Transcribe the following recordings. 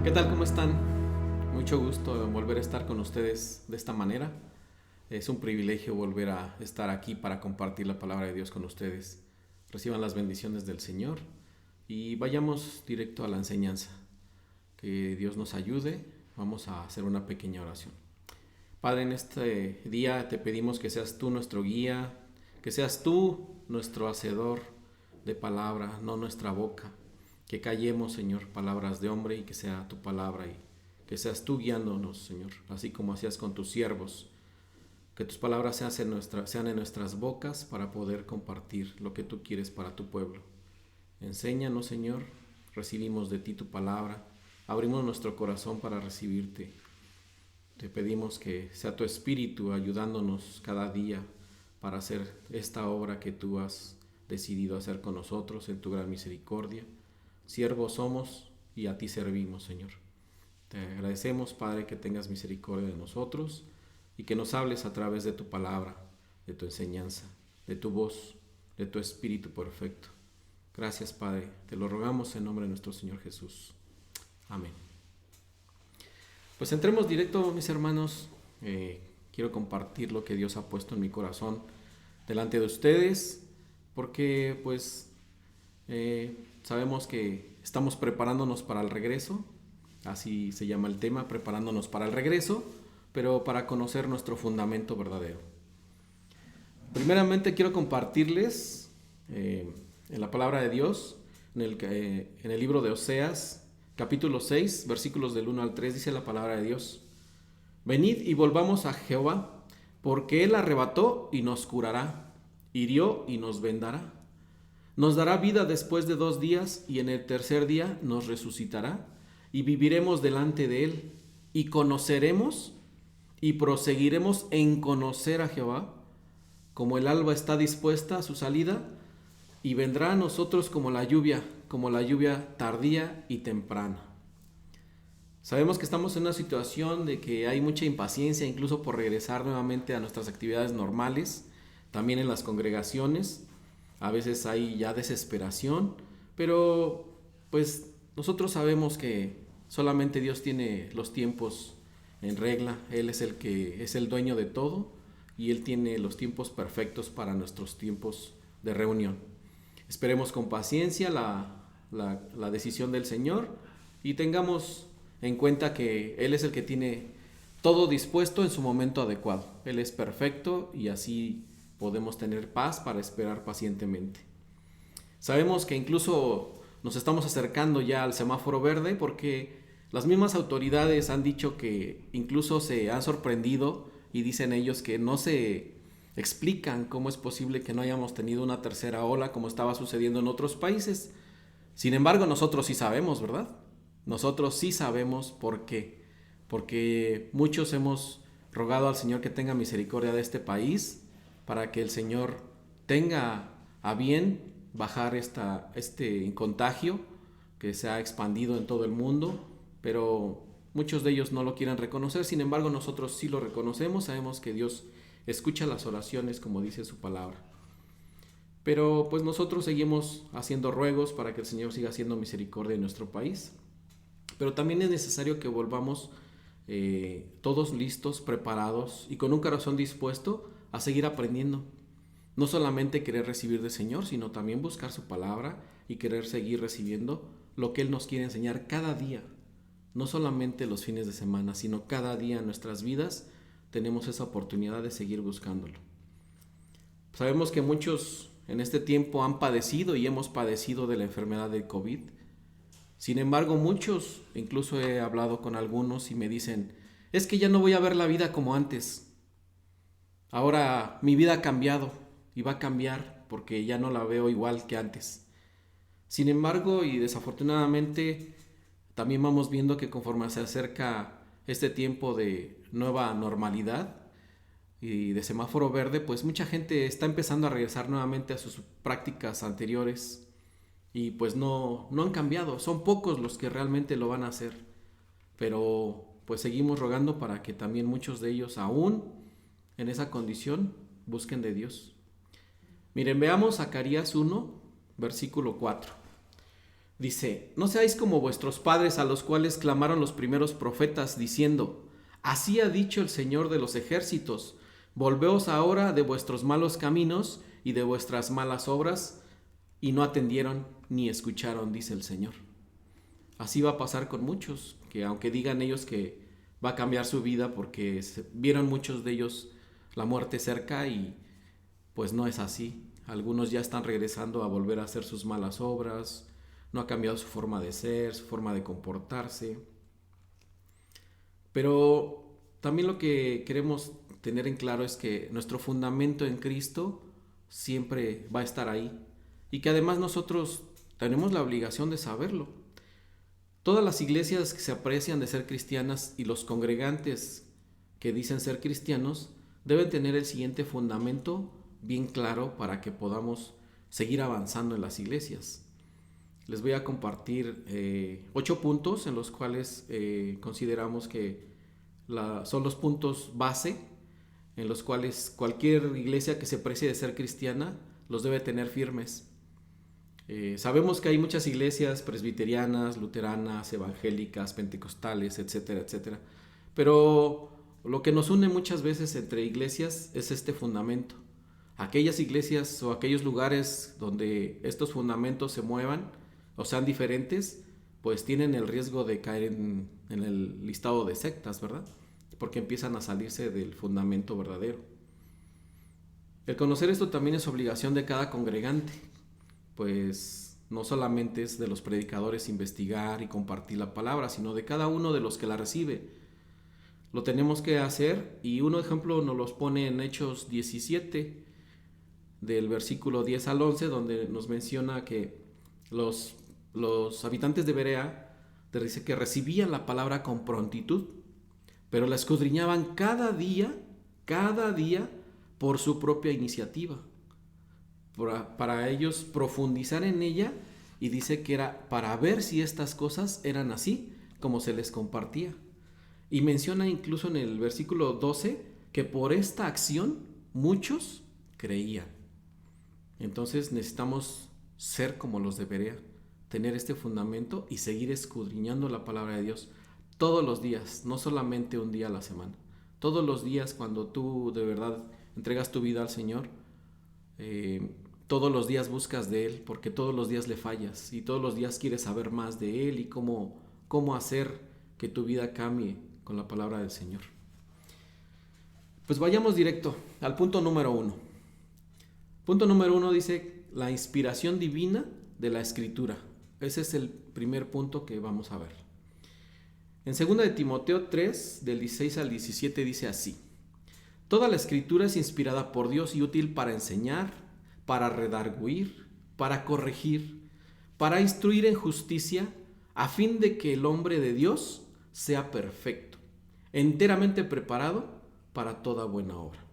¿Qué tal? ¿Cómo están? Mucho gusto en volver a estar con ustedes de esta manera. Es un privilegio volver a estar aquí para compartir la palabra de Dios con ustedes. Reciban las bendiciones del Señor y vayamos directo a la enseñanza. Que Dios nos ayude. Vamos a hacer una pequeña oración. Padre, en este día te pedimos que seas tú nuestro guía, que seas tú nuestro hacedor de palabra, no nuestra boca. Que callemos, Señor, palabras de hombre y que sea tu palabra y que seas tú guiándonos, Señor, así como hacías con tus siervos. Que tus palabras sean en nuestras bocas para poder compartir lo que tú quieres para tu pueblo. Enséñanos, Señor, recibimos de ti tu palabra, abrimos nuestro corazón para recibirte. Te pedimos que sea tu espíritu ayudándonos cada día para hacer esta obra que tú has decidido hacer con nosotros en tu gran misericordia. Siervos somos y a ti servimos, Señor. Te agradecemos, Padre, que tengas misericordia de nosotros y que nos hables a través de tu palabra, de tu enseñanza, de tu voz, de tu espíritu perfecto. Gracias, Padre. Te lo rogamos en nombre de nuestro Señor Jesús. Amén. Pues entremos directo, mis hermanos. Quiero compartir lo que Dios ha puesto en mi corazón delante de ustedes, porque pues sabemos que estamos preparándonos para el regreso, así se llama el tema, preparándonos para el regreso, pero para conocer nuestro fundamento verdadero. Primeramente quiero compartirles en la palabra de Dios, en el libro de Oseas, capítulo 6, versículos del 1 al 3, dice la palabra de Dios: Venid y volvamos a Jehová, porque Él arrebató y nos curará, hirió y nos vendará. Nos dará vida después de 2 días, y en el tercer día nos resucitará, y viviremos delante de Él, y conoceremos y proseguiremos en conocer a Jehová, como el alba está dispuesta a su salida, y vendrá a nosotros como la lluvia tardía y temprana. Sabemos que estamos en una situación de que hay mucha impaciencia, incluso por regresar nuevamente a nuestras actividades normales, también en las congregaciones. A veces hay ya desesperación, pero pues nosotros sabemos que solamente Dios tiene los tiempos en regla. Él es el que es el dueño de todo y Él tiene los tiempos perfectos para nuestros tiempos de reunión. Esperemos con paciencia la decisión del Señor y tengamos en cuenta que Él es el que tiene todo dispuesto en su momento adecuado. Él es perfecto y así podemos tener paz para esperar pacientemente. Sabemos que incluso nos estamos acercando ya al semáforo verde, porque las mismas autoridades han dicho que incluso se han sorprendido y dicen ellos que no se explican cómo es posible que no hayamos tenido una tercera ola como estaba sucediendo en otros países. Sin embargo, nosotros sí sabemos, ¿verdad? Nosotros sí sabemos por qué. Porque muchos hemos rogado al Señor que tenga misericordia de este país, para que el Señor tenga a bien bajar este contagio que se ha expandido en todo el mundo, pero muchos de ellos no lo quieren reconocer. Sin embargo, nosotros sí lo reconocemos, sabemos que Dios escucha las oraciones como dice su palabra. Pero pues nosotros seguimos haciendo ruegos para que el Señor siga haciendo misericordia en nuestro país. Pero también es necesario que volvamos todos listos, preparados y con un corazón dispuesto a seguir aprendiendo. No solamente querer recibir del Señor, sino también buscar su palabra y querer seguir recibiendo lo que Él nos quiere enseñar cada día. No solamente los fines de semana, sino cada día en nuestras vidas tenemos esa oportunidad de seguir buscándolo. Sabemos que muchos en este tiempo han padecido y hemos padecido de la enfermedad del COVID. Sin embargo, muchos, incluso he hablado con algunos y me dicen: es que ya no voy a ver la vida como antes. Ahora mi vida ha cambiado y va a cambiar porque ya no la veo igual que antes. Sin embargo, y desafortunadamente, también vamos viendo que conforme se acerca este tiempo de nueva normalidad y de semáforo verde, pues mucha gente está empezando a regresar nuevamente a sus prácticas anteriores y pues no han cambiado. Son pocos los que realmente lo van a hacer, pero pues seguimos rogando para que también muchos de ellos, aún en esa condición, busquen de Dios. Miren, veamos Zacarías 1, versículo 4. Dice, no seáis como vuestros padres a los cuales clamaron los primeros profetas diciendo, así ha dicho el Señor de los ejércitos, volveos ahora de vuestros malos caminos y de vuestras malas obras, y no atendieron ni escucharon, dice el Señor. Así va a pasar con muchos, que aunque digan ellos que va a cambiar su vida porque vieron muchos de ellos la muerte cerca y pues no es así. Algunos ya están regresando a volver a hacer sus malas obras, no ha cambiado su forma de ser, su forma de comportarse. Pero también lo que queremos tener en claro es que nuestro fundamento en Cristo siempre va a estar ahí y que además nosotros tenemos la obligación de saberlo. Todas las iglesias que se aprecian de ser cristianas y los congregantes que dicen ser cristianos deben tener el siguiente fundamento bien claro para que podamos seguir avanzando en las iglesias. Les voy a compartir 8 puntos en los cuales consideramos que son los puntos base en los cuales cualquier iglesia que se precie de ser cristiana los debe tener firmes. Sabemos que hay muchas iglesias presbiterianas, luteranas, evangélicas, pentecostales, etcétera, etcétera. Pero lo que nos une muchas veces entre iglesias es este fundamento. Aquellas iglesias o aquellos lugares donde estos fundamentos se muevan o sean diferentes, pues tienen el riesgo de caer en el listado de sectas, ¿verdad? Porque empiezan a salirse del fundamento verdadero. El conocer esto también es obligación de cada congregante, pues no solamente es de los predicadores investigar y compartir la palabra, sino de cada uno de los que la recibe. Lo tenemos que hacer y un ejemplo nos los pone en Hechos 17, del versículo 10 al 11, donde nos menciona que los habitantes de Berea dice que recibían la palabra con prontitud, pero la escudriñaban cada día, por su propia iniciativa, para ellos profundizar en ella, y dice que era para ver si estas cosas eran así como se les compartía. Y menciona incluso en el versículo 12 que por esta acción muchos creían. Entonces necesitamos ser como los de Berea, tener este fundamento y seguir escudriñando la palabra de Dios todos los días, no solamente un día a la semana. Todos los días, cuando tú de verdad entregas tu vida al Señor, todos los días buscas de Él, porque todos los días le fallas y todos los días quieres saber más de Él y cómo hacer que tu vida cambie con la palabra del Señor. Pues vayamos directo al punto número 1. Punto número 1 dice la inspiración divina de la Escritura. Ese es el primer punto que vamos a ver. En 2 de Timoteo 3, del 16 al 17 dice así: toda la Escritura es inspirada por Dios y útil para enseñar, para redarguir, para corregir, para instruir en justicia, a fin de que el hombre de Dios sea perfecto, enteramente preparado para toda buena obra.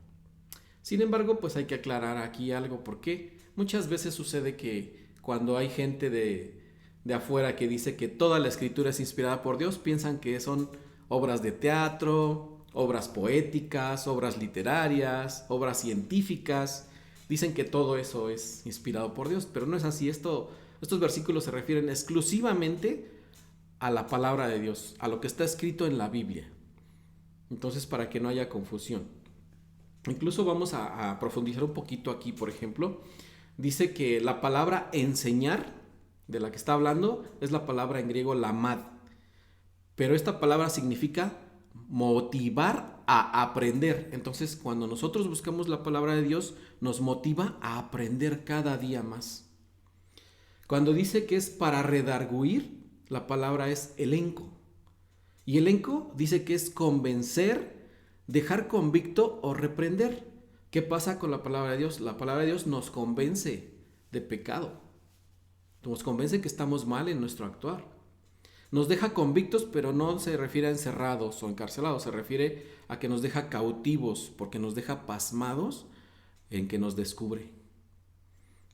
Sin embargo, pues hay que aclarar aquí algo, porque muchas veces sucede que cuando hay gente de afuera que dice que toda la Escritura es inspirada por Dios, piensan que son obras de teatro, obras poéticas, obras literarias, obras científicas. Dicen que todo eso es inspirado por Dios, pero no es así. Estos versículos se refieren exclusivamente a la palabra de Dios, a lo que está escrito en la Biblia. Entonces, para que no haya confusión. Incluso vamos a profundizar un poquito aquí. Por ejemplo, dice que la palabra enseñar, de la que está hablando, es la palabra en griego lamad. Pero esta palabra significa motivar a aprender. Entonces, cuando nosotros buscamos la palabra de Dios, nos motiva a aprender cada día más. Cuando dice que es para redarguir, la palabra es elenco. Y elenco dice que es convencer, dejar convicto o reprender. ¿Qué pasa con la palabra de Dios? La palabra de Dios nos convence de pecado. Nos convence que estamos mal en nuestro actuar. Nos deja convictos, pero no se refiere a encerrados o encarcelados. Se refiere a que nos deja cautivos, porque nos deja pasmados en que nos descubre.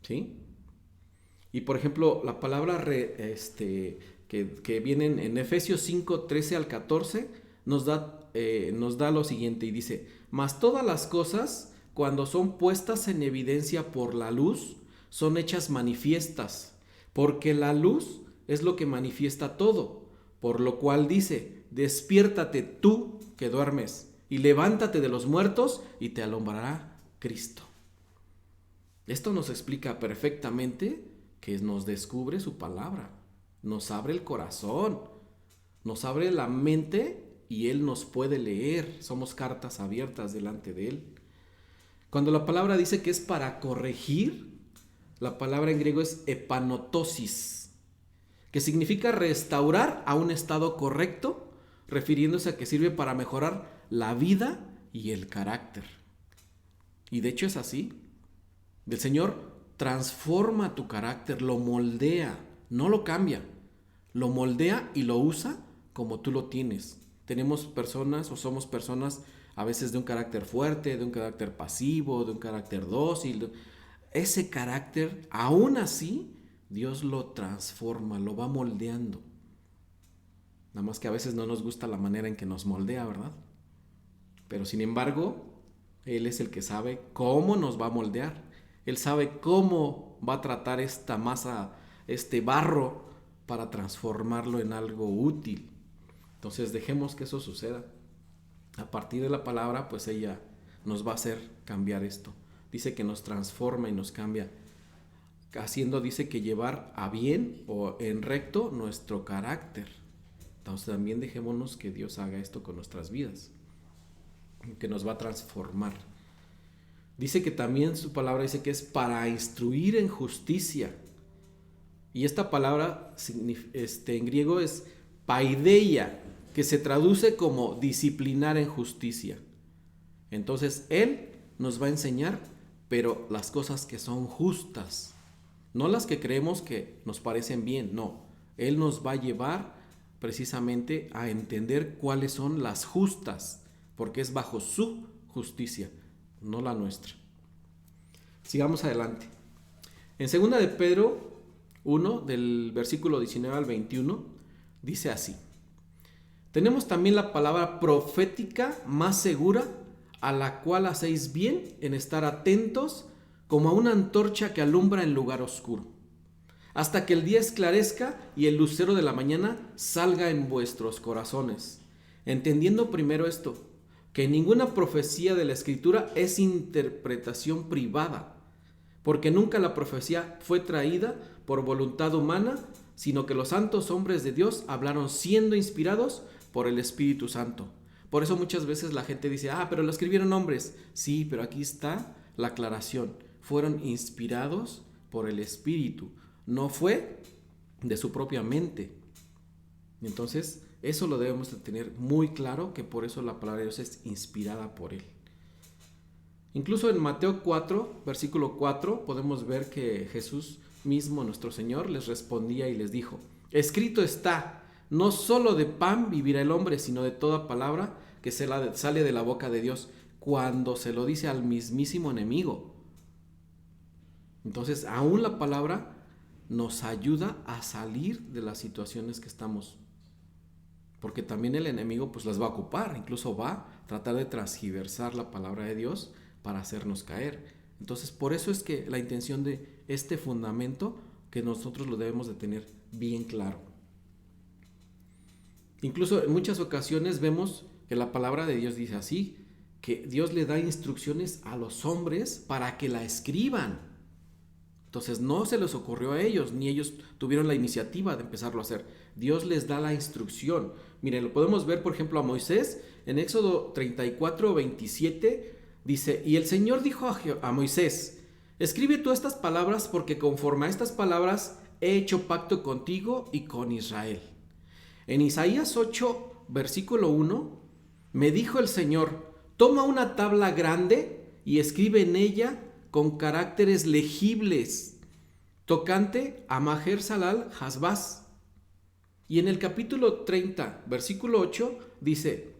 ¿Sí? Y por ejemplo, la palabra que viene en Efesios 5, 13 al 14, nos da lo siguiente y dice: mas todas las cosas, cuando son puestas en evidencia por la luz, son hechas manifiestas, porque la luz es lo que manifiesta todo, por lo cual dice, despiértate tú que duermes, y levántate de los muertos, y te alumbrará Cristo. Esto nos explica perfectamente que nos descubre su palabra, nos abre el corazón, nos abre la mente y Él nos puede leer. Somos cartas abiertas delante de Él. Cuando la palabra dice que es para corregir, la palabra en griego es epanotosis, que significa restaurar a un estado correcto, refiriéndose a que sirve para mejorar la vida y el carácter. Y de hecho es así. El Señor transforma tu carácter, lo moldea, no lo cambia, lo moldea y lo usa como tú lo tienes. Tenemos personas o somos personas a veces de un carácter fuerte, de un carácter pasivo, de un carácter dócil. Ese carácter, aún así, Dios lo transforma, lo va moldeando. Nada más que a veces no nos gusta la manera en que nos moldea, ¿verdad? Pero sin embargo, Él es el que sabe cómo nos va a moldear. Él sabe cómo va a tratar esta masa, este barro, para transformarlo en algo útil. Entonces dejemos que eso suceda. A partir de la palabra, pues ella nos va a hacer cambiar esto. Dice que nos transforma y nos cambia. Haciendo, dice que llevar a bien o en recto nuestro carácter. Entonces también dejémonos que Dios haga esto con nuestras vidas, que nos va a transformar. Dice que también su palabra dice que es para instruir en justicia. Y esta palabra en griego es paideia, que se traduce como disciplinar en justicia. Entonces Él nos va a enseñar, pero las cosas que son justas, no las que creemos que nos parecen bien, no. Él nos va a llevar precisamente a entender cuáles son las justas, porque es bajo su justicia, no la nuestra. Sigamos adelante. En 2 de Pedro 1, del versículo 19 al 21, dice así: tenemos también la palabra profética más segura, a la cual hacéis bien en estar atentos como a una antorcha que alumbra en lugar oscuro, hasta que el día esclarezca y el lucero de la mañana salga en vuestros corazones, entendiendo primero esto, que ninguna profecía de la Escritura es interpretación privada, porque nunca la profecía fue traída por voluntad humana, sino que los santos hombres de Dios hablaron siendo inspirados por el Espíritu Santo. Por eso muchas veces la gente dice, pero lo escribieron hombres. Sí, pero aquí está la aclaración. Fueron inspirados por el Espíritu. No fue de su propia mente. Entonces, eso lo debemos de tener muy claro, que por eso la palabra de Dios es inspirada por Él. Incluso en Mateo 4, versículo 4, podemos ver que Jesús mismo, nuestro Señor, les respondía y les dijo: escrito está, no solo de pan vivirá el hombre, sino de toda palabra que sale de la boca de Dios, cuando se lo dice al mismísimo enemigo. Entonces, aún la palabra nos ayuda a salir de las situaciones que estamos, porque también el enemigo pues las va a ocupar, incluso va a tratar de transgiversar la palabra de Dios para hacernos caer. Entonces, por eso es que la intención de este fundamento, que nosotros lo debemos de tener bien claro. Incluso en muchas ocasiones vemos que la palabra de Dios dice así, que Dios le da instrucciones a los hombres para que la escriban. Entonces no se les ocurrió a ellos, ni ellos tuvieron la iniciativa de empezarlo a hacer. Dios les da la instrucción. Miren, lo podemos ver, por ejemplo, a Moisés en Éxodo 34, 27. Dice: y el Señor dijo a Moisés: escribe tú estas palabras, porque conforme a estas palabras he hecho pacto contigo y con Israel. En Isaías 8, versículo 1, me dijo el Señor: toma una tabla grande y escribe en ella con caracteres legibles, tocante a Maher Salal Hasbaz. Y en el capítulo 30, versículo 8, dice: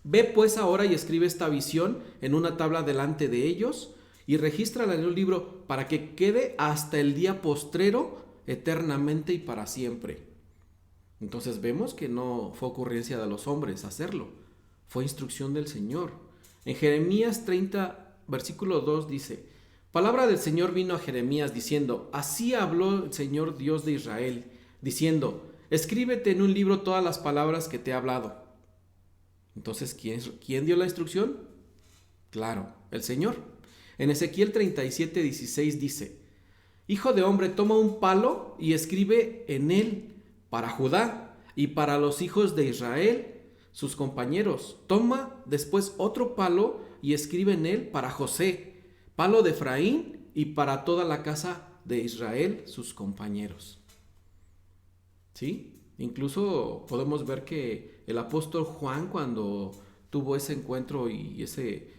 ve pues ahora y escribe esta visión en una tabla delante de ellos y regístrala en un libro para que quede hasta el día postrero, eternamente y para siempre. Entonces vemos que no fue ocurrencia de los hombres hacerlo, fue instrucción del Señor. En Jeremías 30, versículo 2 dice: palabra del Señor vino a Jeremías diciendo: así habló el Señor Dios de Israel, diciendo: escríbete en un libro todas las palabras que te he hablado. Entonces, ¿quién dio la instrucción? Claro, el Señor. En Ezequiel 37:16 dice: hijo de hombre, toma un palo y escribe en él para Judá y para los hijos de Israel, sus compañeros. Toma después otro palo y escribe en él para José, palo de Efraín, y para toda la casa de Israel, sus compañeros. ¿Sí? Incluso podemos ver que el apóstol Juan, cuando tuvo ese encuentro y ese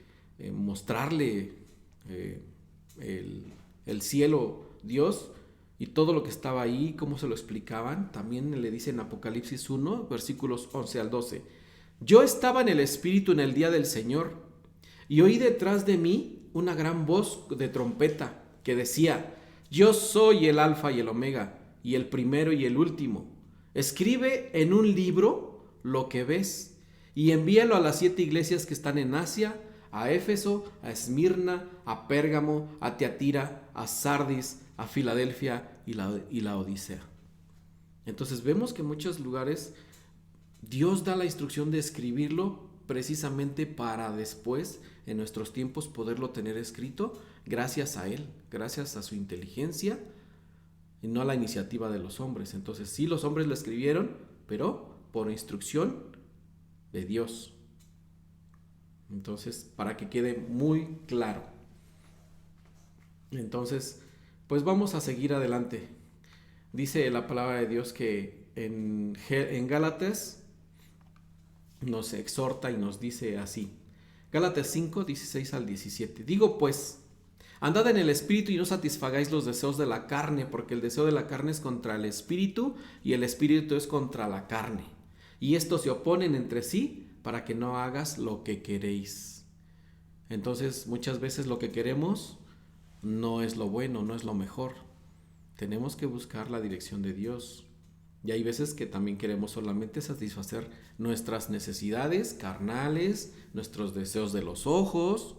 mostrarle el cielo, Dios, y todo lo que estaba ahí, cómo se lo explicaban, también le dice en Apocalipsis 1, versículos 11 al 12: yo estaba en el Espíritu en el día del Señor, y oí detrás de mí una gran voz de trompeta que decía: yo soy el Alfa y el Omega, y el primero y el último. Escribe en un libro lo que ves, y envíalo a las 7 iglesias que están en Asia, a Éfeso, a Esmirna, a Pérgamo, a Tiatira, a Sardis, a Filadelfia y la Odisea. Entonces vemos que en muchos lugares Dios da la instrucción de escribirlo precisamente para después, en nuestros tiempos, poderlo tener escrito gracias a Él, gracias a su inteligencia y no a la iniciativa de los hombres. Entonces sí, los hombres lo escribieron, pero por instrucción de Dios. Entonces, para que quede muy claro. Entonces, pues vamos a seguir adelante. Dice la palabra de Dios que en Gálatas nos exhorta y nos dice así. Gálatas 5, 16 al 17. Digo pues, andad en el Espíritu y no satisfagáis los deseos de la carne, porque el deseo de la carne es contra el Espíritu y el Espíritu es contra la carne. Y estos se oponen entre sí para que no hagas lo que queréis. Entonces, muchas veces lo que queremos no es lo bueno, no es lo mejor. Tenemos que buscar la dirección de Dios. Y hay veces que también queremos solamente satisfacer nuestras necesidades carnales, nuestros deseos de los ojos,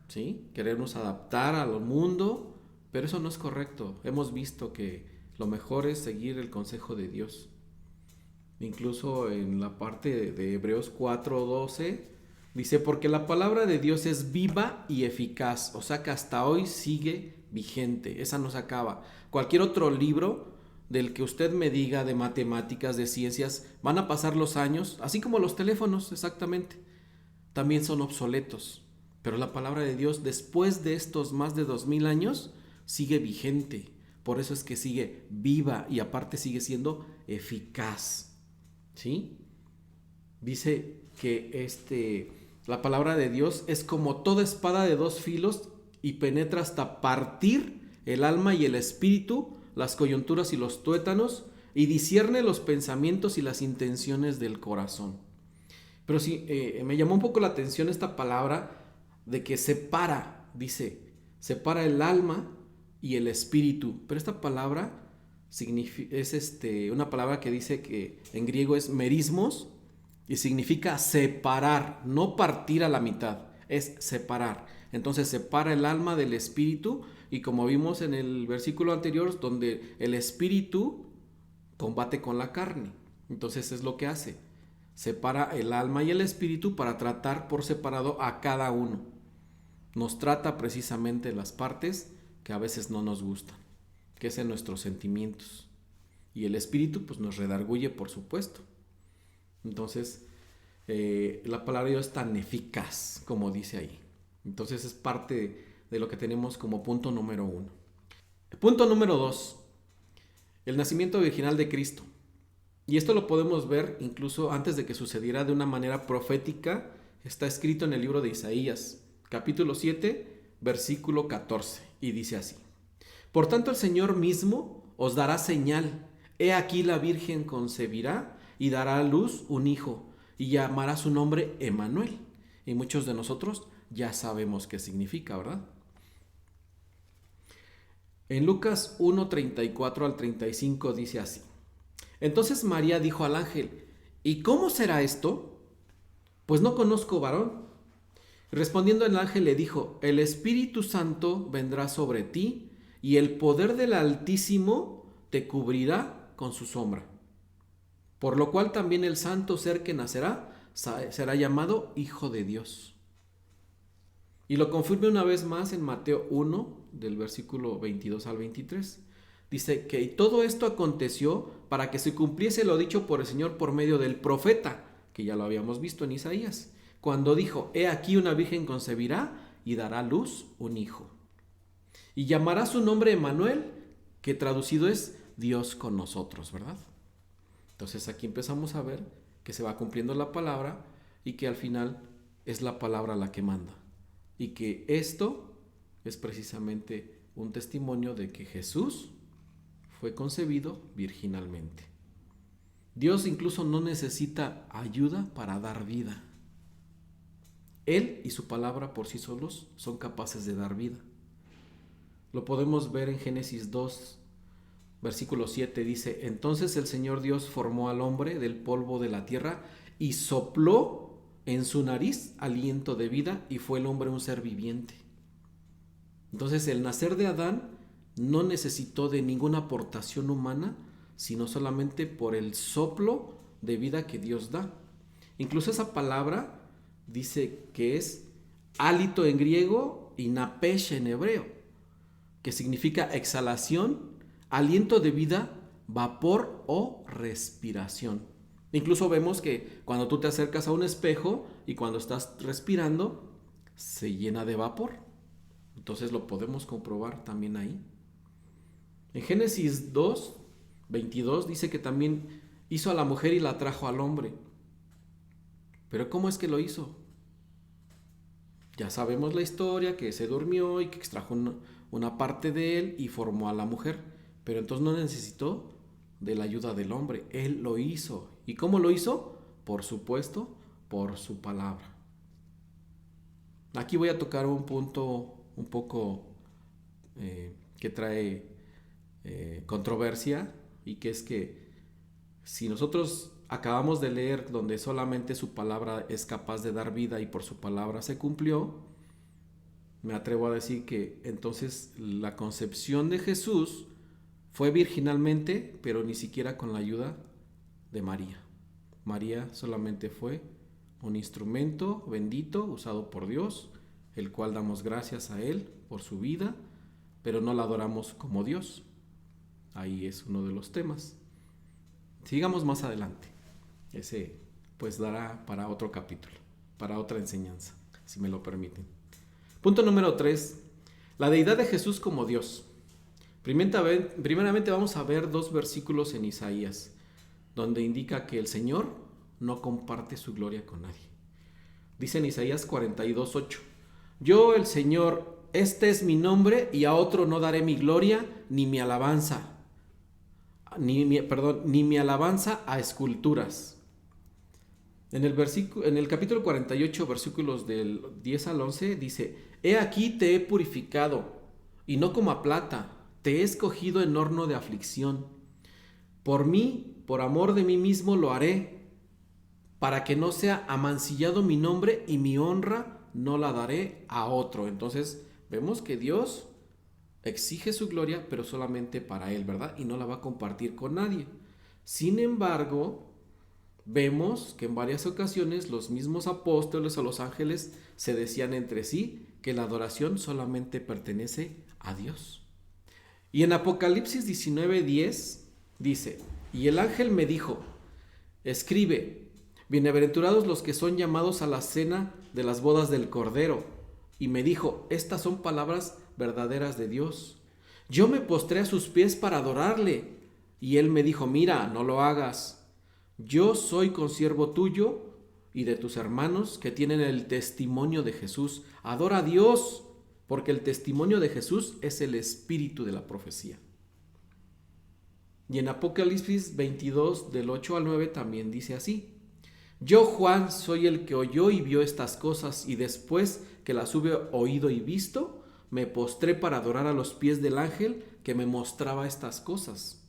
¿sí? Querernos adaptar al mundo, pero eso no es correcto. Hemos visto que lo mejor es seguir el consejo de Dios. Incluso en la parte de Hebreos 4:12 dice: porque la palabra de Dios es viva y eficaz. O sea que hasta hoy sigue vigente, esa no se acaba. Cualquier otro libro del que usted me diga, de matemáticas, de ciencias, van a pasar los años, así como los teléfonos, exactamente, también son obsoletos. Pero la palabra de Dios, después de estos más de 2000 años, sigue vigente. Por eso es que sigue viva y aparte sigue siendo eficaz. ¿Sí? Dice que la palabra de Dios es como toda espada de 2 filos y penetra hasta partir el alma y el espíritu, las coyunturas y los tuétanos, y discierne los pensamientos y las intenciones del corazón. Pero sí, me llamó un poco la atención esta palabra de que separa, dice, separa el alma y el espíritu. Pero esta palabra es una palabra que dice que en griego es merismos y significa separar, no partir a la mitad, es separar. Entonces separa el alma del espíritu, y como vimos en el versículo anterior, donde el espíritu combate con la carne. Entonces es lo que hace, separa el alma y el espíritu para tratar por separado a cada uno. Nos trata precisamente las partes que a veces no nos gustan, que es en nuestros sentimientos. Y el espíritu pues nos redarguye, por supuesto. Entonces la palabra de Dios es tan eficaz como dice ahí. Entonces es parte de lo que tenemos como punto número 1. Punto número 2. El nacimiento virginal de Cristo. Y esto lo podemos ver incluso antes de que sucediera de una manera profética. Está escrito en el libro de Isaías, capítulo 7, versículo 14. Y dice así: por tanto el Señor mismo os dará señal. He aquí la Virgen concebirá y dará a luz un hijo, y llamará su nombre Emmanuel. Y muchos de nosotros ya sabemos qué significa, ¿verdad? En Lucas 1:34 al 35 dice así: entonces María dijo al ángel: ¿y cómo será esto? Pues no conozco varón. Respondiendo el ángel le dijo: el Espíritu Santo vendrá sobre ti, y el poder del Altísimo te cubrirá con su sombra. Por lo cual también el santo ser que nacerá será llamado Hijo de Dios. Y lo confirma una vez más en Mateo 1, del versículo 22 al 23. Dice que todo esto aconteció para que se cumpliese lo dicho por el Señor por medio del profeta, que ya lo habíamos visto en Isaías, cuando dijo: He aquí una virgen concebirá y dará a luz un hijo. Y llamará su nombre Emmanuel, que traducido es Dios con nosotros, ¿verdad? Entonces aquí empezamos a ver que se va cumpliendo la palabra y que al final es la palabra la que manda. Y que esto es precisamente un testimonio de que Jesús fue concebido virginalmente. Dios incluso no necesita ayuda para dar vida. Él y su palabra por sí solos son capaces de dar vida. Lo podemos ver en Génesis 2, versículo 7, dice: Entonces el Señor Dios formó al hombre del polvo de la tierra y sopló en su nariz aliento de vida, y fue el hombre un ser viviente. Entonces el nacer de Adán no necesitó de ninguna aportación humana, sino solamente por el soplo de vida que Dios da. Incluso esa palabra dice que es hálito en griego y napesh en hebreo, que significa exhalación, aliento de vida, vapor o respiración. Incluso vemos que cuando tú te acercas a un espejo y cuando estás respirando, se llena de vapor. Entonces lo podemos comprobar también ahí. En Génesis 2, 22 dice que también hizo a la mujer y la trajo al hombre. Pero ¿cómo es que lo hizo? Ya sabemos la historia, que se durmió y que extrajo una parte de él y formó a la mujer. Pero entonces no necesitó de la ayuda del hombre. Él lo hizo. ¿Y cómo lo hizo? Por supuesto, por su palabra. Aquí voy a tocar un punto un poco que trae controversia, y que es que si nosotros acabamos de leer donde solamente su palabra es capaz de dar vida y por su palabra se cumplió, me atrevo a decir que entonces la concepción de Jesús fue virginalmente, pero ni siquiera con la ayuda de María. María solamente fue un instrumento bendito usado por Dios, el cual damos gracias a Él por su vida, pero no la adoramos como Dios. Ahí es uno de los temas. Sigamos más adelante. Ese pues dará para otro capítulo, para otra enseñanza, si me lo permiten. Punto número 3. La deidad de Jesús como Dios. Primeramente vamos a ver 2 versículos en Isaías, donde indica que el Señor no comparte su gloria con nadie. Dice en Isaías 42:8: Yo, el Señor, este es mi nombre, y a otro no daré mi gloria ni mi alabanza. Ni mi alabanza a esculturas. En el capítulo 48, versículos del 10 al 11, dice: He aquí te he purificado, y no como a plata, te he escogido en horno de aflicción. Por mí, por amor de mí mismo lo haré, para que no sea amancillado mi nombre, y mi honra no la daré a otro. Entonces vemos que Dios exige su gloria, pero solamente para Él, ¿verdad? Y no la va a compartir con nadie. Sin embargo, vemos que en varias ocasiones los mismos apóstoles o los ángeles se decían entre sí que la adoración solamente pertenece a Dios. Y en Apocalipsis 19:10 dice: Y el ángel me dijo: Escribe, bienaventurados los que son llamados a la cena de las bodas del Cordero. Y me dijo: Estas son palabras verdaderas de Dios. Yo me postré a sus pies para adorarle, y él me dijo: Mira, no lo hagas. Yo soy consiervo tuyo y de tus hermanos que tienen el testimonio de Jesús. Adora a Dios, porque el testimonio de Jesús es el espíritu de la profecía. Y en Apocalipsis 22, del 8 al 9, también dice así: Yo, Juan, soy el que oyó y vio estas cosas, y después que las hube oído y visto, me postré para adorar a los pies del ángel que me mostraba estas cosas.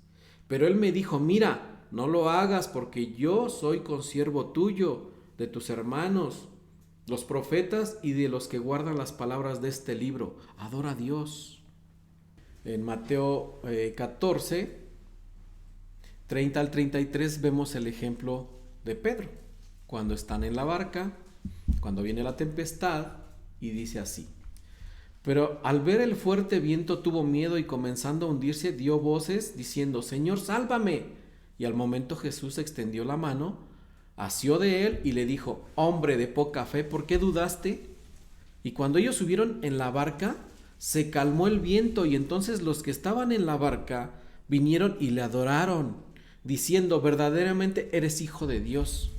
Pero él me dijo: Mira, no lo hagas, porque yo soy consiervo tuyo, de tus hermanos, los profetas, y de los que guardan las palabras de este libro. Adora a Dios. En Mateo 14 30 al 33 vemos el ejemplo de Pedro, cuando están en la barca, cuando viene la tempestad, y dice así: pero al ver el fuerte viento tuvo miedo y comenzando a hundirse dio voces diciendo: Señor, sálvame. Y al momento Jesús extendió la mano, asió de él y le dijo: hombre de poca fe, ¿por qué dudaste? Y cuando ellos subieron en la barca, se calmó el viento, y entonces los que estaban en la barca vinieron y le adoraron, diciendo: verdaderamente eres hijo de Dios.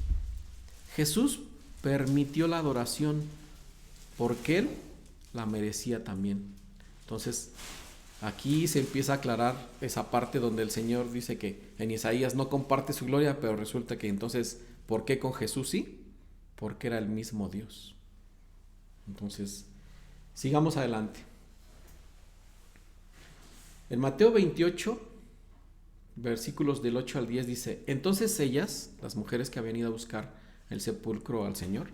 Jesús permitió la adoración porque él la merecía también. Entonces, aquí se empieza a aclarar esa parte donde el Señor dice que en Isaías no comparte su gloria, pero resulta que entonces, ¿por qué con Jesús sí? Porque era el mismo Dios. Entonces, sigamos adelante. En Mateo 28, versículos del 8 al 10 dice: entonces ellas, las mujeres que habían ido a buscar el sepulcro al Señor,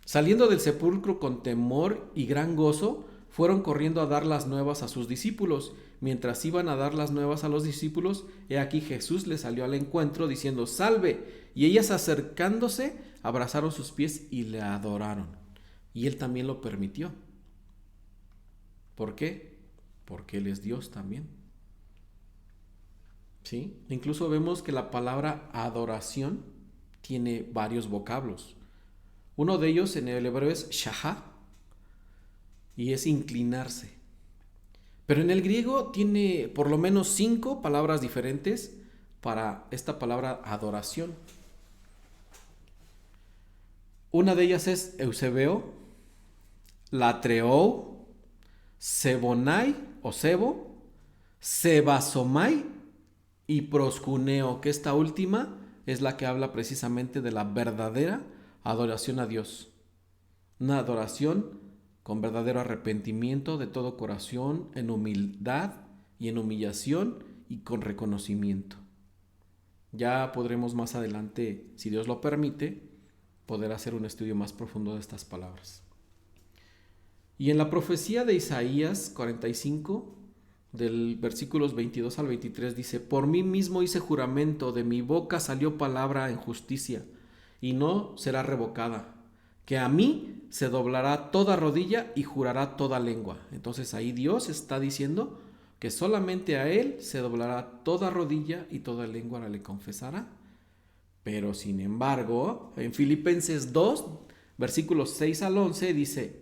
saliendo del sepulcro con temor y gran gozo, fueron corriendo a dar las nuevas a sus discípulos. Mientras iban a dar las nuevas a los discípulos, he aquí Jesús les salió al encuentro diciendo: salve. Y ellas, acercándose, abrazaron sus pies y le adoraron. Y él también lo permitió. ¿Por qué? Porque él es Dios también. ¿Sí? Incluso vemos que la palabra adoración tiene varios vocablos. Uno de ellos en el hebreo es shahá, y es inclinarse. Pero en el griego tiene por lo menos 5 palabras diferentes para esta palabra adoración. Una de ellas es eusebeo, latreou, sebonai o sebo, sebasomai y proscuneo, que esta última es la que habla precisamente de la verdadera adoración a Dios. Una adoración con verdadero arrepentimiento de todo corazón, en humildad y en humillación y con reconocimiento. Ya podremos más adelante, si Dios lo permite, poder hacer un estudio más profundo de estas palabras. Y en la profecía de Isaías 45, del versículos 22 al 23, dice: por mí mismo hice juramento, de mi boca salió palabra en justicia, y no será revocada, que a mí se doblará toda rodilla y jurará toda lengua. Entonces ahí Dios está diciendo que solamente a Él se doblará toda rodilla y toda lengua le confesará. Pero sin embargo, en Filipenses 2, versículos 6 al 11, dice,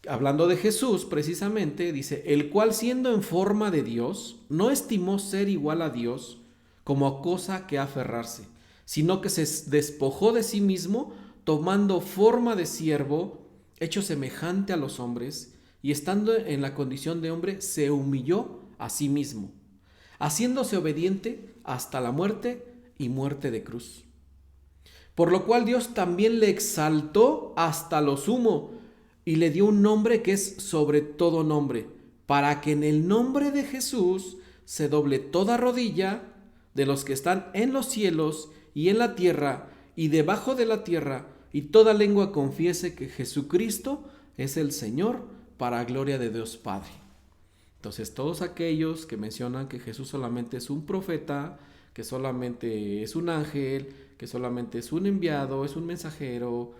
hablando de Jesús precisamente, dice: el cual, siendo en forma de Dios, no estimó ser igual a Dios como a cosa que aferrarse, sino que se despojó de sí mismo, tomando forma de siervo, hecho semejante a los hombres, y estando en la condición de hombre, se humilló a sí mismo, haciéndose obediente hasta la muerte y muerte de cruz. Por lo cual Dios también le exaltó hasta lo sumo, y le dio un nombre que es sobre todo nombre, para que en el nombre de Jesús se doble toda rodilla de los que están en los cielos y en la tierra y debajo de la tierra, y toda lengua confiese que Jesucristo es el Señor, para gloria de Dios Padre. Entonces, todos aquellos que mencionan que Jesús solamente es un profeta, que solamente es un ángel, que solamente es un enviado, es un mensajero,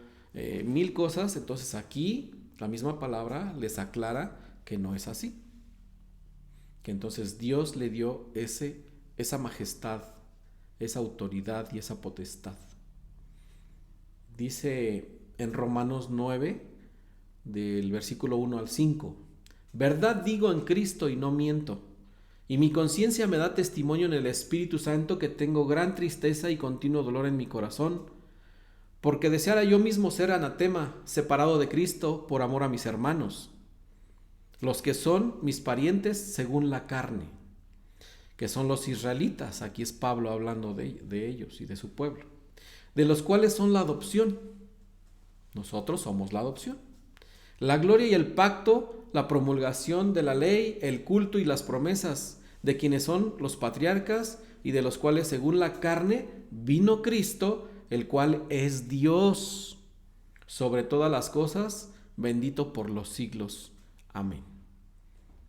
mil cosas, entonces aquí la misma palabra les aclara que no es así. Que entonces Dios le dio esa majestad, esa autoridad y esa potestad. Dice en Romanos 9, del versículo 1 al 5, verdad digo en Cristo y no miento, y mi conciencia me da testimonio en el Espíritu Santo que tengo gran tristeza y continuo dolor en mi corazón, porque deseara yo mismo ser anatema, separado de Cristo por amor a mis hermanos, los que son mis parientes según la carne, que son los israelitas. Aquí es Pablo hablando de ellos y de su pueblo, de los cuales son la adopción. Nosotros somos la adopción, la gloria y el pacto, la promulgación de la ley, el culto y las promesas, de quienes son los patriarcas y de los cuales según la carne vino Cristo, el cual es Dios sobre todas las cosas, bendito por los siglos. Amén.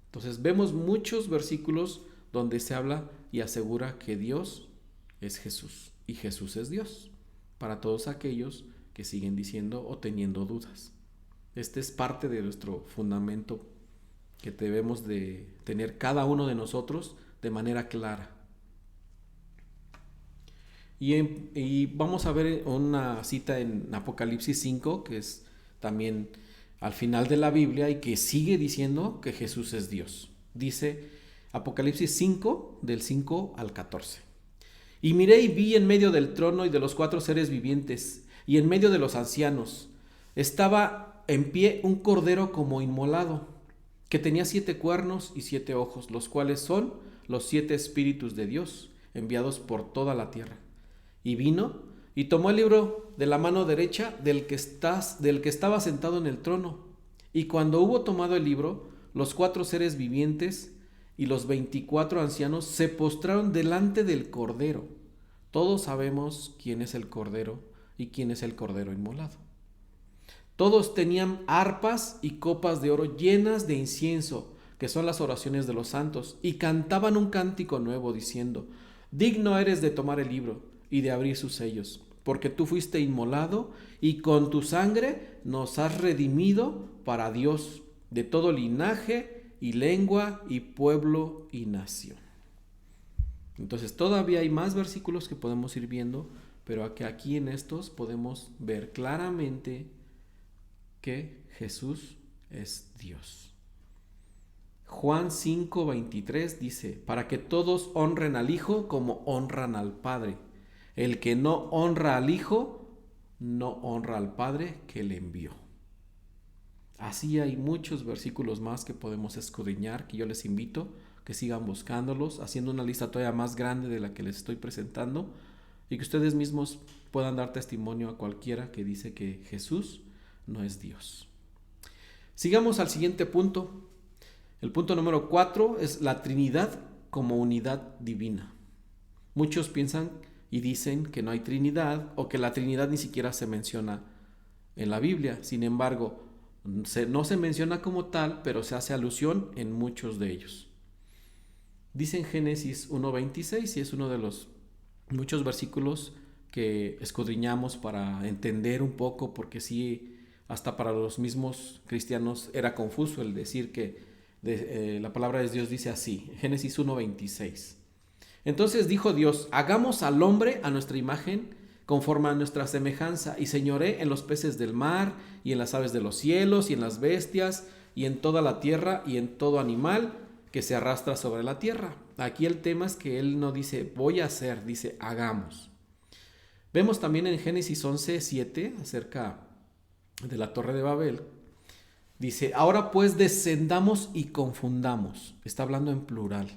Entonces vemos muchos versículos donde se habla y asegura que Dios es Jesús y Jesús es Dios, para todos aquellos que siguen diciendo o teniendo dudas. Este es parte de nuestro fundamento que debemos de tener cada uno de nosotros de manera clara. Y vamos a ver una cita en Apocalipsis 5, que es también al final de la Biblia y que sigue diciendo que Jesús es Dios. Dice Apocalipsis 5, del 5 al 14. Y miré y vi en medio del trono y de los 4 seres vivientes y en medio de los ancianos estaba en pie un cordero como inmolado, que tenía 7 cuernos y 7 ojos, los cuales son los 7 espíritus de Dios, enviados por toda la tierra. Y vino y tomó el libro de la mano derecha del que estaba sentado en el trono. Y cuando hubo tomado el libro, los 4 seres vivientes y los 24 ancianos se postraron delante del Cordero. Todos sabemos quién es el Cordero y quién es el Cordero inmolado. Todos tenían arpas y copas de oro llenas de incienso, que son las oraciones de los santos, y cantaban un cántico nuevo diciendo: digno eres de tomar el libro y de abrir sus sellos, porque tú fuiste inmolado y con tu sangre nos has redimido para Dios de todo linaje y lengua y pueblo y nación. Entonces todavía hay más versículos que podemos ir viendo, pero aquí en estos podemos ver claramente que Jesús es Dios. Juan 5:23 dice: para que todos honren al Hijo como honran al Padre. El que no honra al Hijo, no honra al Padre que le envió. Así hay muchos versículos más que podemos escudriñar, que yo les invito que sigan buscándolos, haciendo una lista todavía más grande de la que les estoy presentando, y que ustedes mismos puedan dar testimonio a cualquiera que dice que Jesús no es Dios. Sigamos al siguiente punto. El punto número 4 es la Trinidad como unidad divina. Muchos piensan y dicen que no hay Trinidad, o que la Trinidad ni siquiera se menciona en la Biblia. Sin embargo, no se menciona como tal, pero se hace alusión en muchos de ellos. Dice en Génesis 1:26, y es uno de los muchos versículos que escudriñamos para entender un poco, porque sí, hasta para los mismos cristianos era confuso el decir que la palabra de Dios dice así. Génesis 1:26. Entonces dijo Dios: hagamos al hombre a nuestra imagen, conforme a nuestra semejanza, y señoree en los peces del mar, y en las aves de los cielos, y en las bestias, y en toda la tierra, y en todo animal que se arrastra sobre la tierra. Aquí el tema es que él no dice voy a hacer, dice hagamos. Vemos también en Génesis 11:7 acerca de la Torre de Babel. Dice: ahora pues descendamos y confundamos. Está hablando en plural.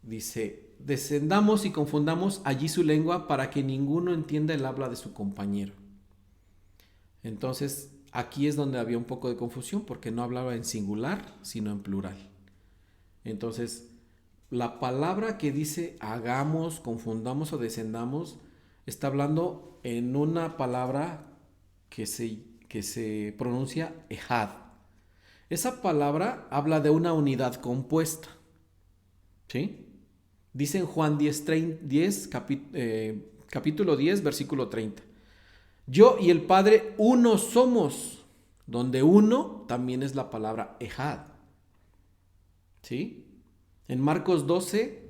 Dice: descendamos y confundamos allí su lengua, para que ninguno entienda el habla de su compañero. Entonces aquí es donde había un poco de confusión, porque no hablaba en singular sino en plural. Entonces la palabra que dice hagamos, confundamos o descendamos está hablando en una palabra que se pronuncia ejad. Esa palabra habla de una unidad compuesta, ¿sí? Dice en Juan 10, capítulo 10, versículo 30. Yo y el Padre uno somos, donde uno también es la palabra ejad, ¿sí? En Marcos 12,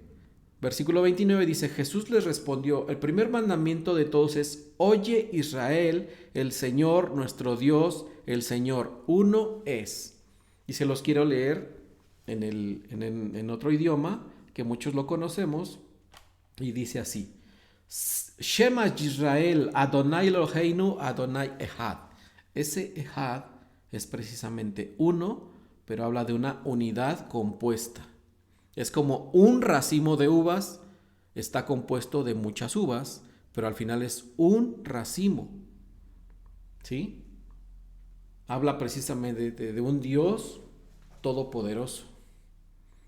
versículo 29 dice: Jesús les respondió: el primer mandamiento de todos es: oye Israel, el Señor nuestro Dios, el Señor uno es. Y se los quiero leer en otro idioma que muchos lo conocemos, y dice así: Shema Israel, Adonai Eloheinu, Adonai Echad. Ese Echad es precisamente uno, pero habla de una unidad compuesta. Es como un racimo de uvas, está compuesto de muchas uvas, pero al final es un racimo, ¿sí? Habla precisamente de un Dios todopoderoso,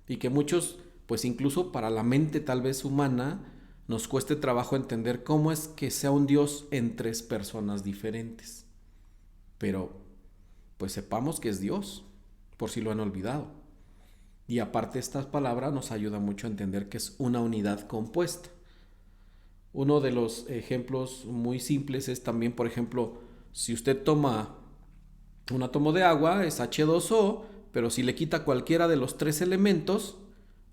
y que muchos, pues incluso para la mente tal vez humana, nos cueste trabajo entender cómo es que sea un Dios en 3 personas diferentes. Pero pues sepamos que es Dios, por si lo han olvidado. Y aparte esta palabra nos ayuda mucho a entender que es una unidad compuesta. Uno de los ejemplos muy simples es también, por ejemplo, si usted toma un átomo de agua, es H2O, pero si le quita cualquiera de los tres elementos,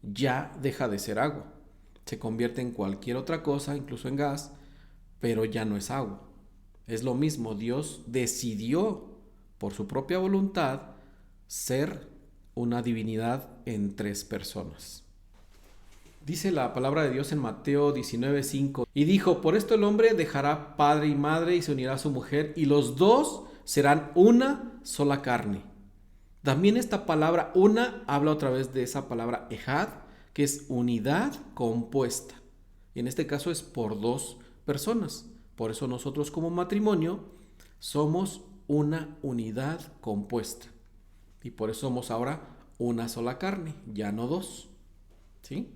ya deja de ser agua. Se convierte en cualquier otra cosa, incluso en gas, pero ya no es agua. Es lo mismo, Dios decidió por su propia voluntad ser una divinidad en tres personas. Dice la palabra de Dios en Mateo 19:5, y dijo, por esto el hombre dejará padre y madre y se unirá a su mujer, y los dos serán una sola carne. También esta palabra una habla otra vez de esa palabra ejad, que es unidad compuesta. Y en este caso es por dos personas. Por eso nosotros como matrimonio somos una unidad compuesta. Y por eso somos ahora una sola carne, ya no dos. ¿Sí?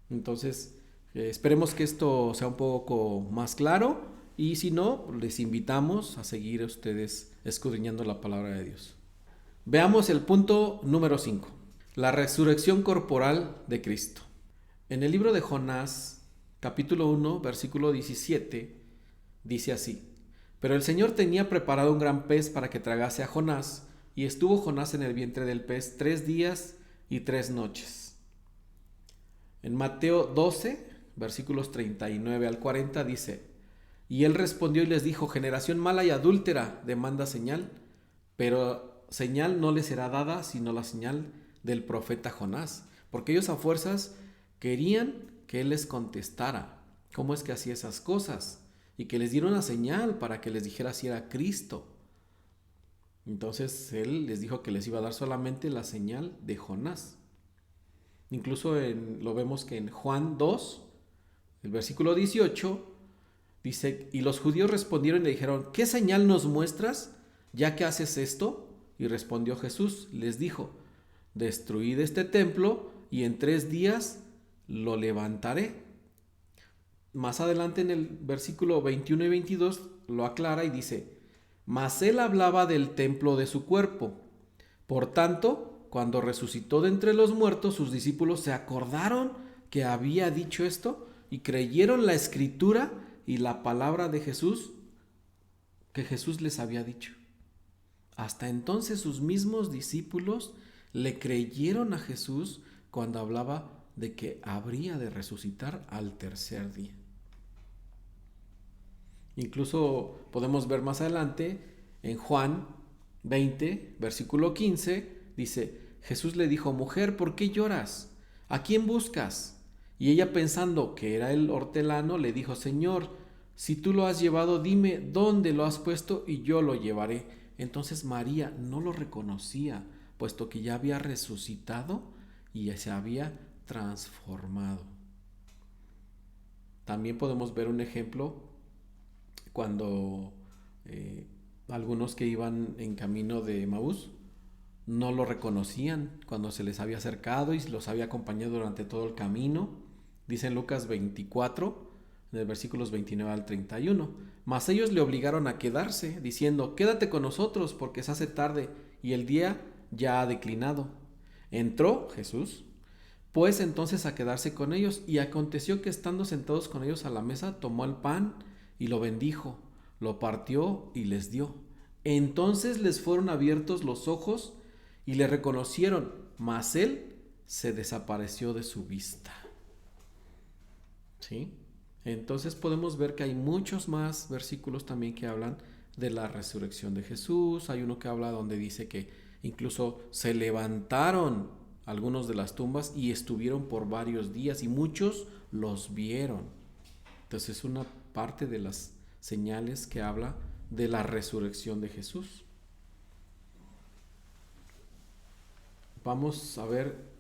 Entonces, esperemos que esto sea un poco más claro y si no, les invitamos a seguir ustedes escudriñando la palabra de Dios. Veamos el punto número 5, la resurrección corporal de Cristo. En el libro de Jonás, capítulo 1, versículo 17, dice así, pero el Señor tenía preparado un gran pez para que tragase a Jonás, y estuvo Jonás en el vientre del pez 3 días y 3 noches. En Mateo 12, versículos 39 al 40 dice, y él respondió y les dijo, generación mala y adúltera demanda señal, pero señal no le será dada sino la señal del profeta Jonás, porque ellos a fuerzas querían que él les contestara cómo es que hacía esas cosas y que les diera una señal para que les dijera si era Cristo. Entonces él les dijo que les iba a dar solamente la señal de Jonás. Incluso lo vemos que en Juan 2, el versículo 18, dice, y los judíos respondieron y le dijeron, ¿qué señal nos muestras ya que haces esto? Y respondió Jesús, les dijo, destruid este templo y en 3 días lo levantaré. Más adelante en el versículo 21 y 22 lo aclara y dice, mas él hablaba del templo de su cuerpo. Por tanto, cuando resucitó de entre los muertos, sus discípulos se acordaron que había dicho esto y creyeron la escritura y la palabra de Jesús que Jesús les había dicho. Hasta entonces sus mismos discípulos le creyeron a Jesús cuando hablaba de que habría de resucitar al tercer día. Incluso podemos ver más adelante en Juan 20, versículo 15, dice, Jesús le dijo, mujer, ¿por qué lloras? ¿A quién buscas? Y ella pensando que era el hortelano, le dijo, Señor, si tú lo has llevado, dime dónde lo has puesto y yo lo llevaré. Entonces María no lo reconocía, puesto que ya había resucitado y ya se había transformado. También podemos ver un ejemplo cuando algunos que iban en camino de Emaús no lo reconocían cuando se les había acercado y los había acompañado durante todo el camino. Dice en Lucas 24, en el versículos 29 al 31. Mas ellos le obligaron a quedarse, diciendo, quédate con nosotros porque se hace tarde y el día ya ha declinado. Entró Jesús, pues entonces a quedarse con ellos, y aconteció que estando sentados con ellos a la mesa, tomó el pan y lo bendijo, lo partió y les dio. Entonces les fueron abiertos los ojos y le reconocieron, mas él se desapareció de su vista. ¿Sí? Entonces podemos ver que hay muchos más versículos también que hablan de la resurrección de Jesús. Hay uno que habla donde dice que incluso se levantaron algunos de las tumbas y estuvieron por varios días y muchos los vieron. Entonces es una parte de las señales que habla de la resurrección de Jesús. Vamos a ver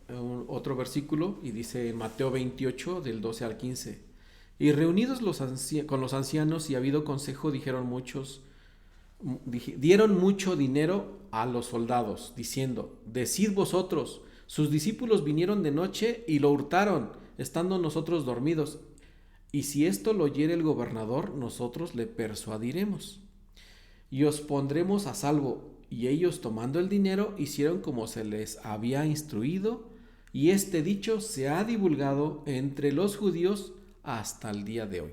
otro versículo y dice en Mateo 28 del 12 al 15. Y reunidos con los ancianos y habido consejo dieron mucho dinero a los soldados, diciendo, decid vosotros, sus discípulos vinieron de noche y lo hurtaron, estando nosotros dormidos. Y si esto lo oyere el gobernador, nosotros le persuadiremos y os pondremos a salvo. Y ellos, tomando el dinero, hicieron como se les había instruido, y este dicho se ha divulgado entre los judíos hasta el día de hoy.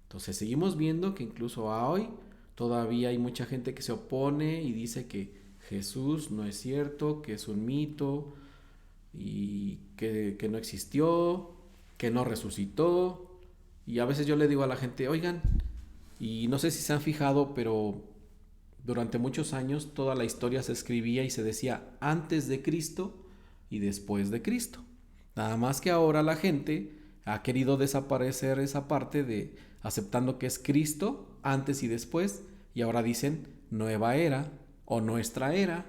Entonces seguimos viendo que incluso hoy todavía hay mucha gente que se opone y dice que Jesús no es cierto, que es un mito y que no existió, que no resucitó. Y a veces yo le digo a la gente, oigan, y no sé si se han fijado, pero durante muchos años toda la historia se escribía y se decía antes de Cristo y después de Cristo. Nada más que ahora la gente ha querido desaparecer esa parte de aceptando que es Cristo antes y después, y ahora dicen nueva era o nuestra era.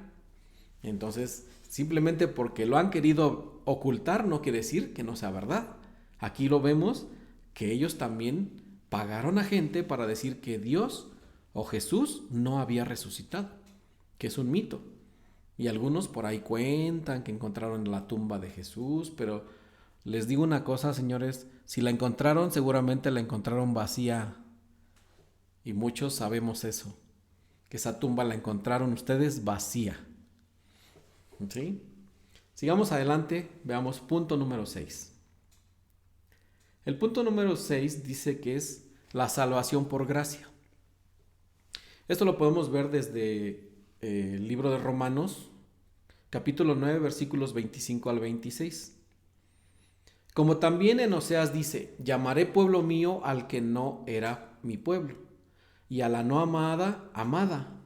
Entonces, simplemente porque lo han querido ocultar no quiere decir que no sea verdad. Aquí lo vemos que ellos también pagaron a gente para decir que Dios o Jesús no había resucitado, que es un mito. Y algunos por ahí cuentan que encontraron la tumba de Jesús, pero les digo una cosa, señores, si la encontraron, seguramente la encontraron vacía. Y muchos sabemos eso, que esa tumba la encontraron ustedes vacía. ¿Sí? Sigamos adelante, veamos punto número 6. El punto número 6 dice que es la salvación por gracia. Esto lo podemos ver desde el libro de Romanos, capítulo 9, versículos 25 al 26. Como también en Oseas dice, llamaré pueblo mío al que no era mi pueblo, y a la no amada, amada.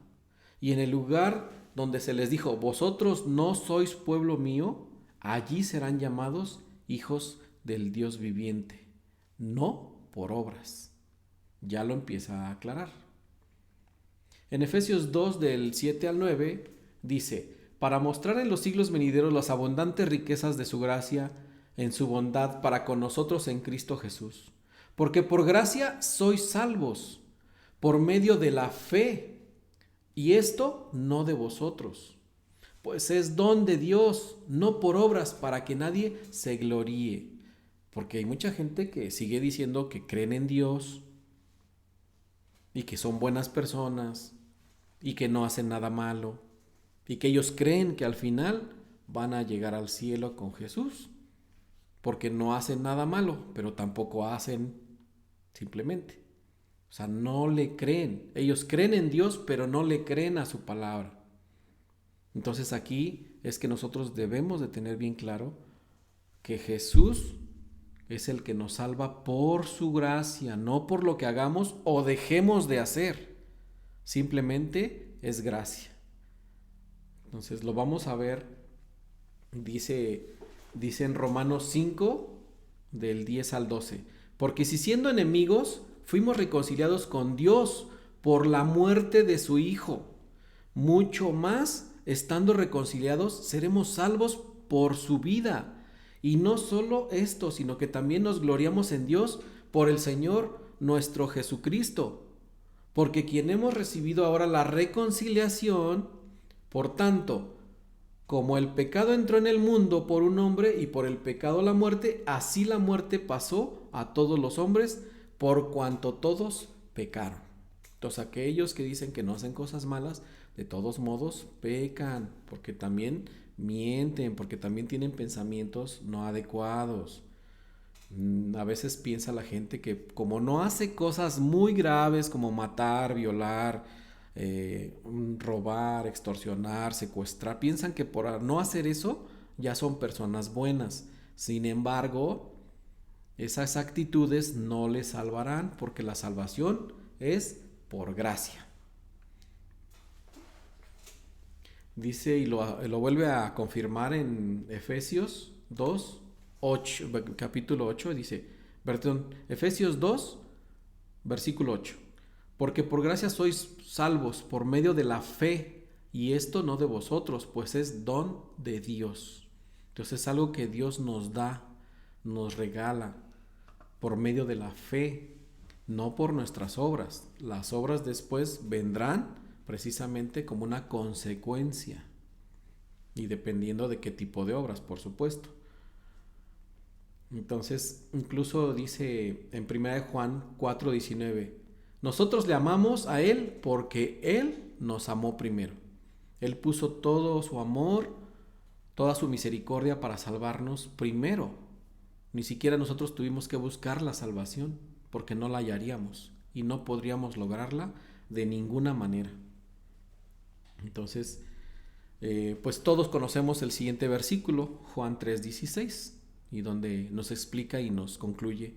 Y en el lugar donde se les dijo, vosotros no sois pueblo mío, allí serán llamados hijos del Dios viviente, no por obras. Ya lo empieza a aclarar. En Efesios 2 del 7 al 9 dice, para mostrar en los siglos venideros las abundantes riquezas de su gracia en su bondad para con nosotros en Cristo Jesús. Porque por gracia sois salvos, por medio de la fe, y esto no de vosotros, pues es don de Dios, no por obras, para que nadie se gloríe. Porque hay mucha gente que sigue diciendo que creen en Dios y que son buenas personas y que no hacen nada malo y que ellos creen que al final van a llegar al cielo con Jesús porque no hacen nada malo, pero tampoco hacen simplemente. O sea, no le creen. Ellos creen en Dios, pero no le creen a su palabra. Entonces aquí es que nosotros debemos de tener bien claro que Jesús es el que nos salva por su gracia, no por lo que hagamos o dejemos de hacer. Simplemente es gracia. Entonces lo vamos a ver, dice en Romanos 5, del 10 al 12. Porque si siendo enemigos, fuimos reconciliados con Dios por la muerte de su Hijo, mucho más, estando reconciliados, seremos salvos por su vida. Y no solo esto, sino que también nos gloriamos en Dios por el Señor nuestro Jesucristo. Porque quien hemos recibido ahora la reconciliación, por tanto, como el pecado entró en el mundo por un hombre y por el pecado la muerte, así la muerte pasó a todos los hombres por cuanto todos pecaron. Entonces aquellos que dicen que no hacen cosas malas, de todos modos pecan, porque también mienten, porque también tienen pensamientos no adecuados. A veces piensa la gente que como no hace cosas muy graves como matar, violar, robar, extorsionar, secuestrar, piensan que por no hacer eso ya son personas buenas. Sin embargo, esas actitudes no les salvarán porque la salvación es por gracia. Dice y lo vuelve a confirmar en Efesios 2, 8, capítulo 8, dice, Efesios 2, versículo 8. Porque por gracia sois salvos por medio de la fe, y esto no de vosotros, pues es don de Dios. Entonces es algo que Dios nos da, nos regala por medio de la fe, no por nuestras obras. Las obras después vendrán precisamente como una consecuencia, y dependiendo de qué tipo de obras, por supuesto. Entonces, incluso dice en 1 Juan 4:19, nosotros le amamos a Él porque Él nos amó primero. Él puso todo su amor, toda su misericordia para salvarnos primero. Ni siquiera nosotros tuvimos que buscar la salvación, porque no la hallaríamos y no podríamos lograrla de ninguna manera. Entonces, pues todos conocemos el siguiente versículo, Juan 3:16, y donde nos explica y nos concluye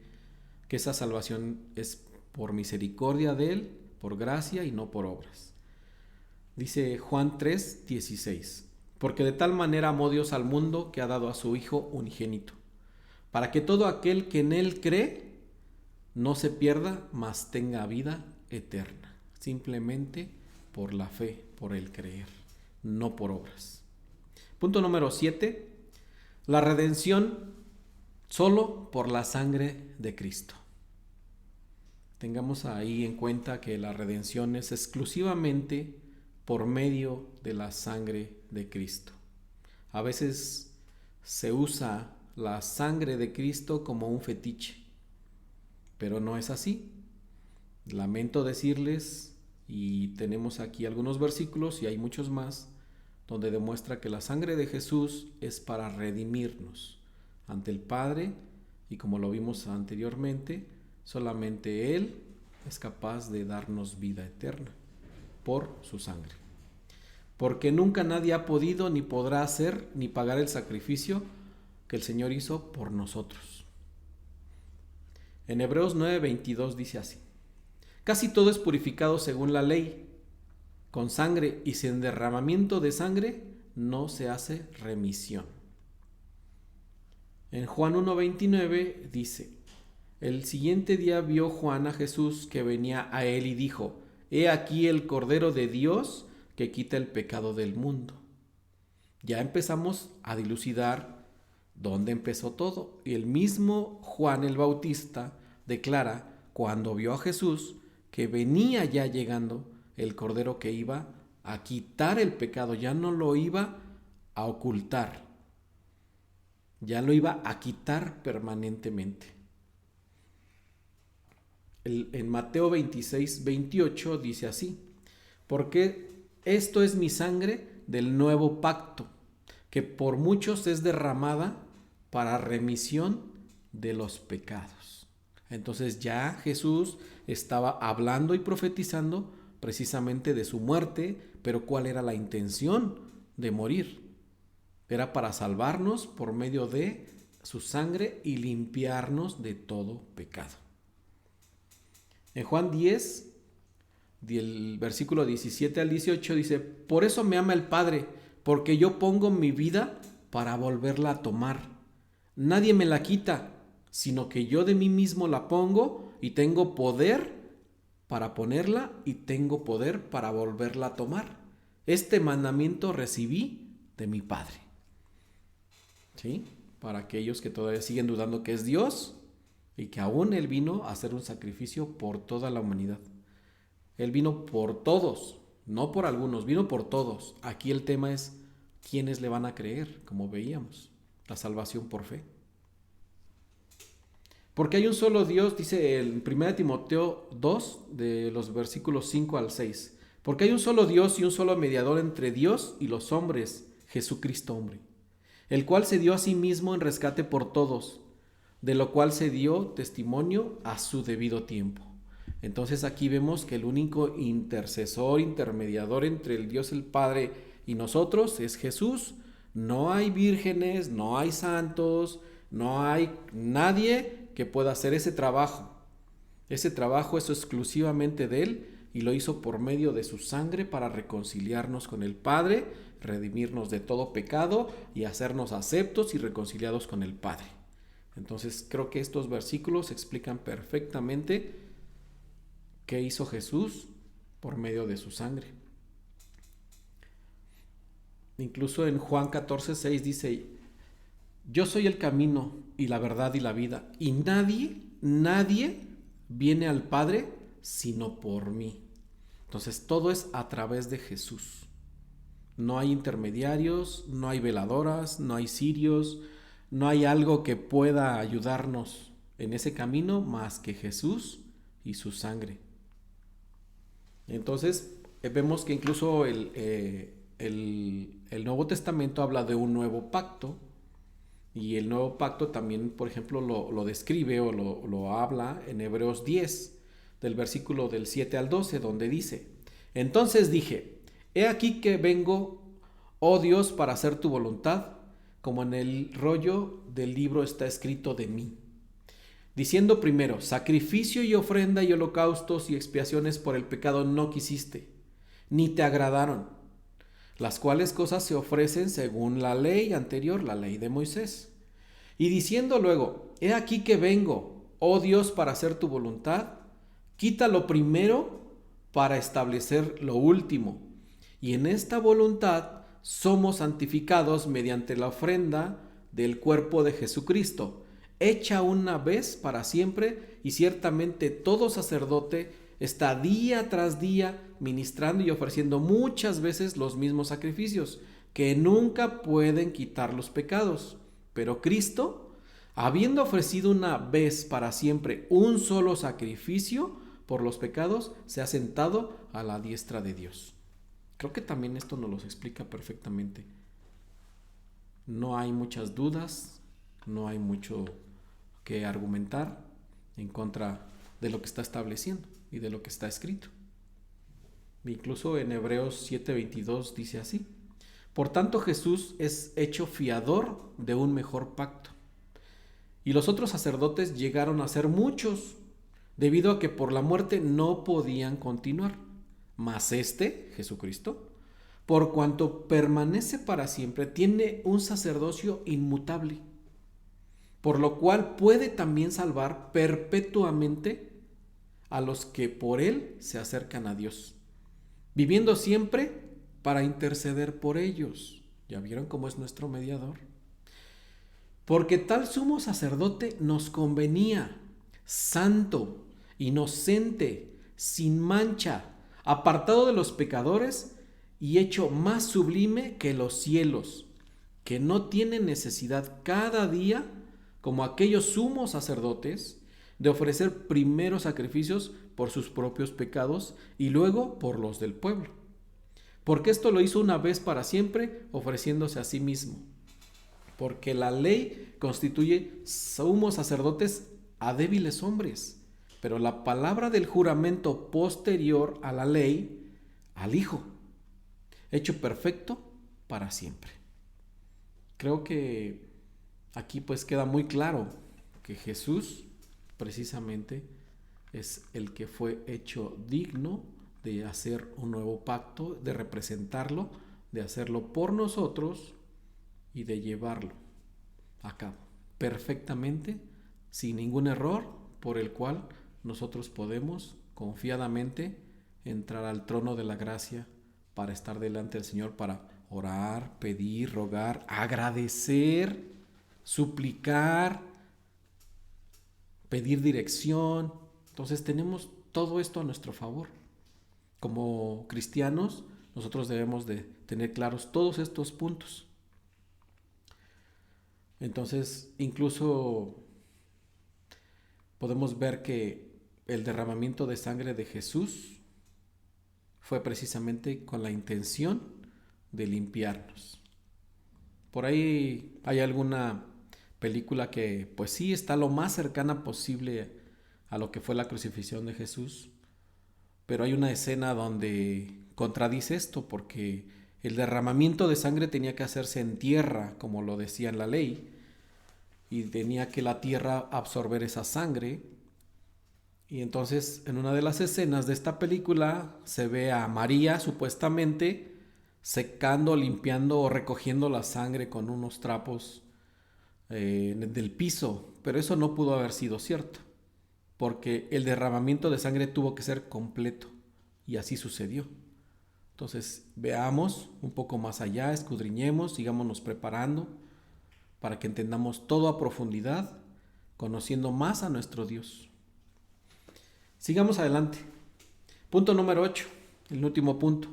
que esa salvación es por misericordia de Él, por gracia y no por obras. Dice Juan 3:16, porque de tal manera amó Dios al mundo que ha dado a su Hijo unigénito, para que todo aquel que en Él cree no se pierda, mas tenga vida eterna, simplemente por la fe, por el creer, no por obras. Punto número 7, la redención solo por la sangre de Cristo. Tengamos ahí en cuenta que la redención es exclusivamente por medio de la sangre de Cristo. A veces se usa la sangre de Cristo como un fetiche, pero no es así. Lamento decirles, y tenemos aquí algunos versículos y hay muchos más, donde demuestra que la sangre de Jesús es para redimirnos ante el Padre, y como lo vimos anteriormente, solamente Él es capaz de darnos vida eterna por su sangre. Porque nunca nadie ha podido ni podrá hacer ni pagar el sacrificio que el Señor hizo por nosotros. En Hebreos 9:22 dice así: casi todo es purificado según la ley, con sangre, y sin derramamiento de sangre no se hace remisión. En Juan 1:29 dice: el siguiente día vio Juan a Jesús que venía a él y dijo: he aquí el Cordero de Dios que quita el pecado del mundo. Ya empezamos a dilucidar dónde empezó todo. Y el mismo Juan el Bautista declara, cuando vio a Jesús, que venía ya llegando el Cordero que iba a quitar el pecado, ya no lo iba a ocultar, ya lo iba a quitar permanentemente. En Mateo 26:28 dice así: porque esto es mi sangre del nuevo pacto, que por muchos es derramada para remisión de los pecados. Entonces ya Jesús estaba hablando y profetizando precisamente de su muerte, pero ¿cuál era la intención de morir? Era para salvarnos por medio de su sangre y limpiarnos de todo pecado. En Juan 10, del versículo 17 al 18 dice: por eso me ama el Padre, porque yo pongo mi vida para volverla a tomar. Nadie me la quita, sino que yo de mí mismo la pongo, y tengo poder para ponerla y tengo poder para volverla a tomar. Este mandamiento recibí de mi Padre. ¿Sí? Para aquellos que todavía siguen dudando que es Dios y que aún Él vino a hacer un sacrificio por toda la humanidad. Él vino por todos, no por algunos, vino por todos. Aquí el tema es quiénes le van a creer, como veíamos, la salvación por fe. Porque hay un solo Dios, dice el 1 Timoteo 2, de los versículos 5 al 6. Porque hay un solo Dios y un solo mediador entre Dios y los hombres, Jesucristo hombre, el cual se dio a sí mismo en rescate por todos, de lo cual se dio testimonio a su debido tiempo. Entonces aquí vemos que el único intercesor, intermediador entre el Dios el Padre y nosotros es Jesús. No hay vírgenes, no hay santos, no hay nadie que pueda hacer ese trabajo. Ese trabajo es exclusivamente de Él, y lo hizo por medio de su sangre para reconciliarnos con el Padre, redimirnos de todo pecado y hacernos aceptos y reconciliados con el Padre. Entonces creo que estos versículos explican perfectamente qué hizo Jesús por medio de su sangre. Incluso en Juan 14:6 dice: yo soy el camino y la verdad y la vida, y nadie viene al Padre sino por mí. Entonces todo es a través de Jesús. No hay intermediarios, no hay veladoras, no hay cirios, no hay algo que pueda ayudarnos en ese camino más que Jesús y su sangre. Entonces vemos que incluso el Nuevo Testamento habla de un nuevo pacto, Y el nuevo pacto también, por ejemplo, lo describe o lo habla en Hebreos 10, del versículo del 7 al 12, donde dice: Entonces dije, he aquí que vengo, oh Dios, para hacer tu voluntad, como en el rollo del libro está escrito de mí. Diciendo primero, sacrificio y ofrenda y holocaustos y expiaciones por el pecado no quisiste, ni te agradaron, las cuales cosas se ofrecen según la ley anterior, la ley de Moisés. Y diciendo luego, he aquí que vengo, oh Dios, para hacer tu voluntad, quita lo primero para establecer lo último. Y en esta voluntad somos santificados mediante la ofrenda del cuerpo de Jesucristo, hecha una vez para siempre, y ciertamente todo sacerdote está día tras día ministrando y ofreciendo muchas veces los mismos sacrificios, que nunca pueden quitar los pecados. Pero Cristo, habiendo ofrecido una vez para siempre un solo sacrificio por los pecados, se ha sentado a la diestra de Dios. Creo que también esto nos lo explica perfectamente. No hay muchas dudas, no hay mucho que argumentar en contra de lo que está estableciendo y de lo que está escrito. Incluso en Hebreos 7:22 dice así: Por tanto Jesús es hecho fiador de un mejor pacto. Y los otros sacerdotes llegaron a ser muchos, debido a que por la muerte no podían continuar. Mas este, Jesucristo, por cuanto permanece para siempre, tiene un sacerdocio inmutable, por lo cual puede también salvar perpetuamente a los que por él se acercan a Dios, viviendo siempre para interceder por ellos. ¿Ya vieron cómo es nuestro mediador? Porque tal sumo sacerdote nos convenía, santo, inocente, sin mancha, apartado de los pecadores y hecho más sublime que los cielos, que no tiene necesidad cada día, como aquellos sumos sacerdotes, de ofrecer primero sacrificios por sus propios pecados y luego por los del pueblo. Porque esto lo hizo una vez para siempre, ofreciéndose a sí mismo. Porque la ley constituye sumos sacerdotes a débiles hombres, pero la palabra del juramento posterior a la ley, al Hijo, hecho perfecto para siempre. Creo que aquí pues queda muy claro que Jesús precisamente es el que fue hecho digno de hacer un nuevo pacto, de representarlo, de hacerlo por nosotros y de llevarlo a cabo perfectamente, sin ningún error, por el cual nosotros podemos confiadamente entrar al trono de la gracia para estar delante del Señor, para orar, pedir, rogar, agradecer, suplicar, pedir dirección. Entonces tenemos todo esto a nuestro favor. Como cristianos, nosotros debemos de tener claros todos estos puntos. Entonces, incluso podemos ver que el derramamiento de sangre de Jesús fue precisamente con la intención de limpiarnos. Por ahí hay alguna película que pues sí está lo más cercana posible a lo que fue la crucifixión de Jesús, pero hay una escena donde contradice esto, porque el derramamiento de sangre tenía que hacerse en tierra, como lo decía en la ley, y tenía que la tierra absorber esa sangre. Y entonces en una de las escenas de esta película se ve a María supuestamente secando, limpiando o recogiendo la sangre con unos trapos del piso, pero eso no pudo haber sido cierto, porque el derramamiento de sangre tuvo que ser completo, y así sucedió. Entonces veamos un poco más allá, escudriñemos, sigámonos preparando para que entendamos todo a profundidad, conociendo más a nuestro Dios. Sigamos adelante. Punto número 8, el último punto.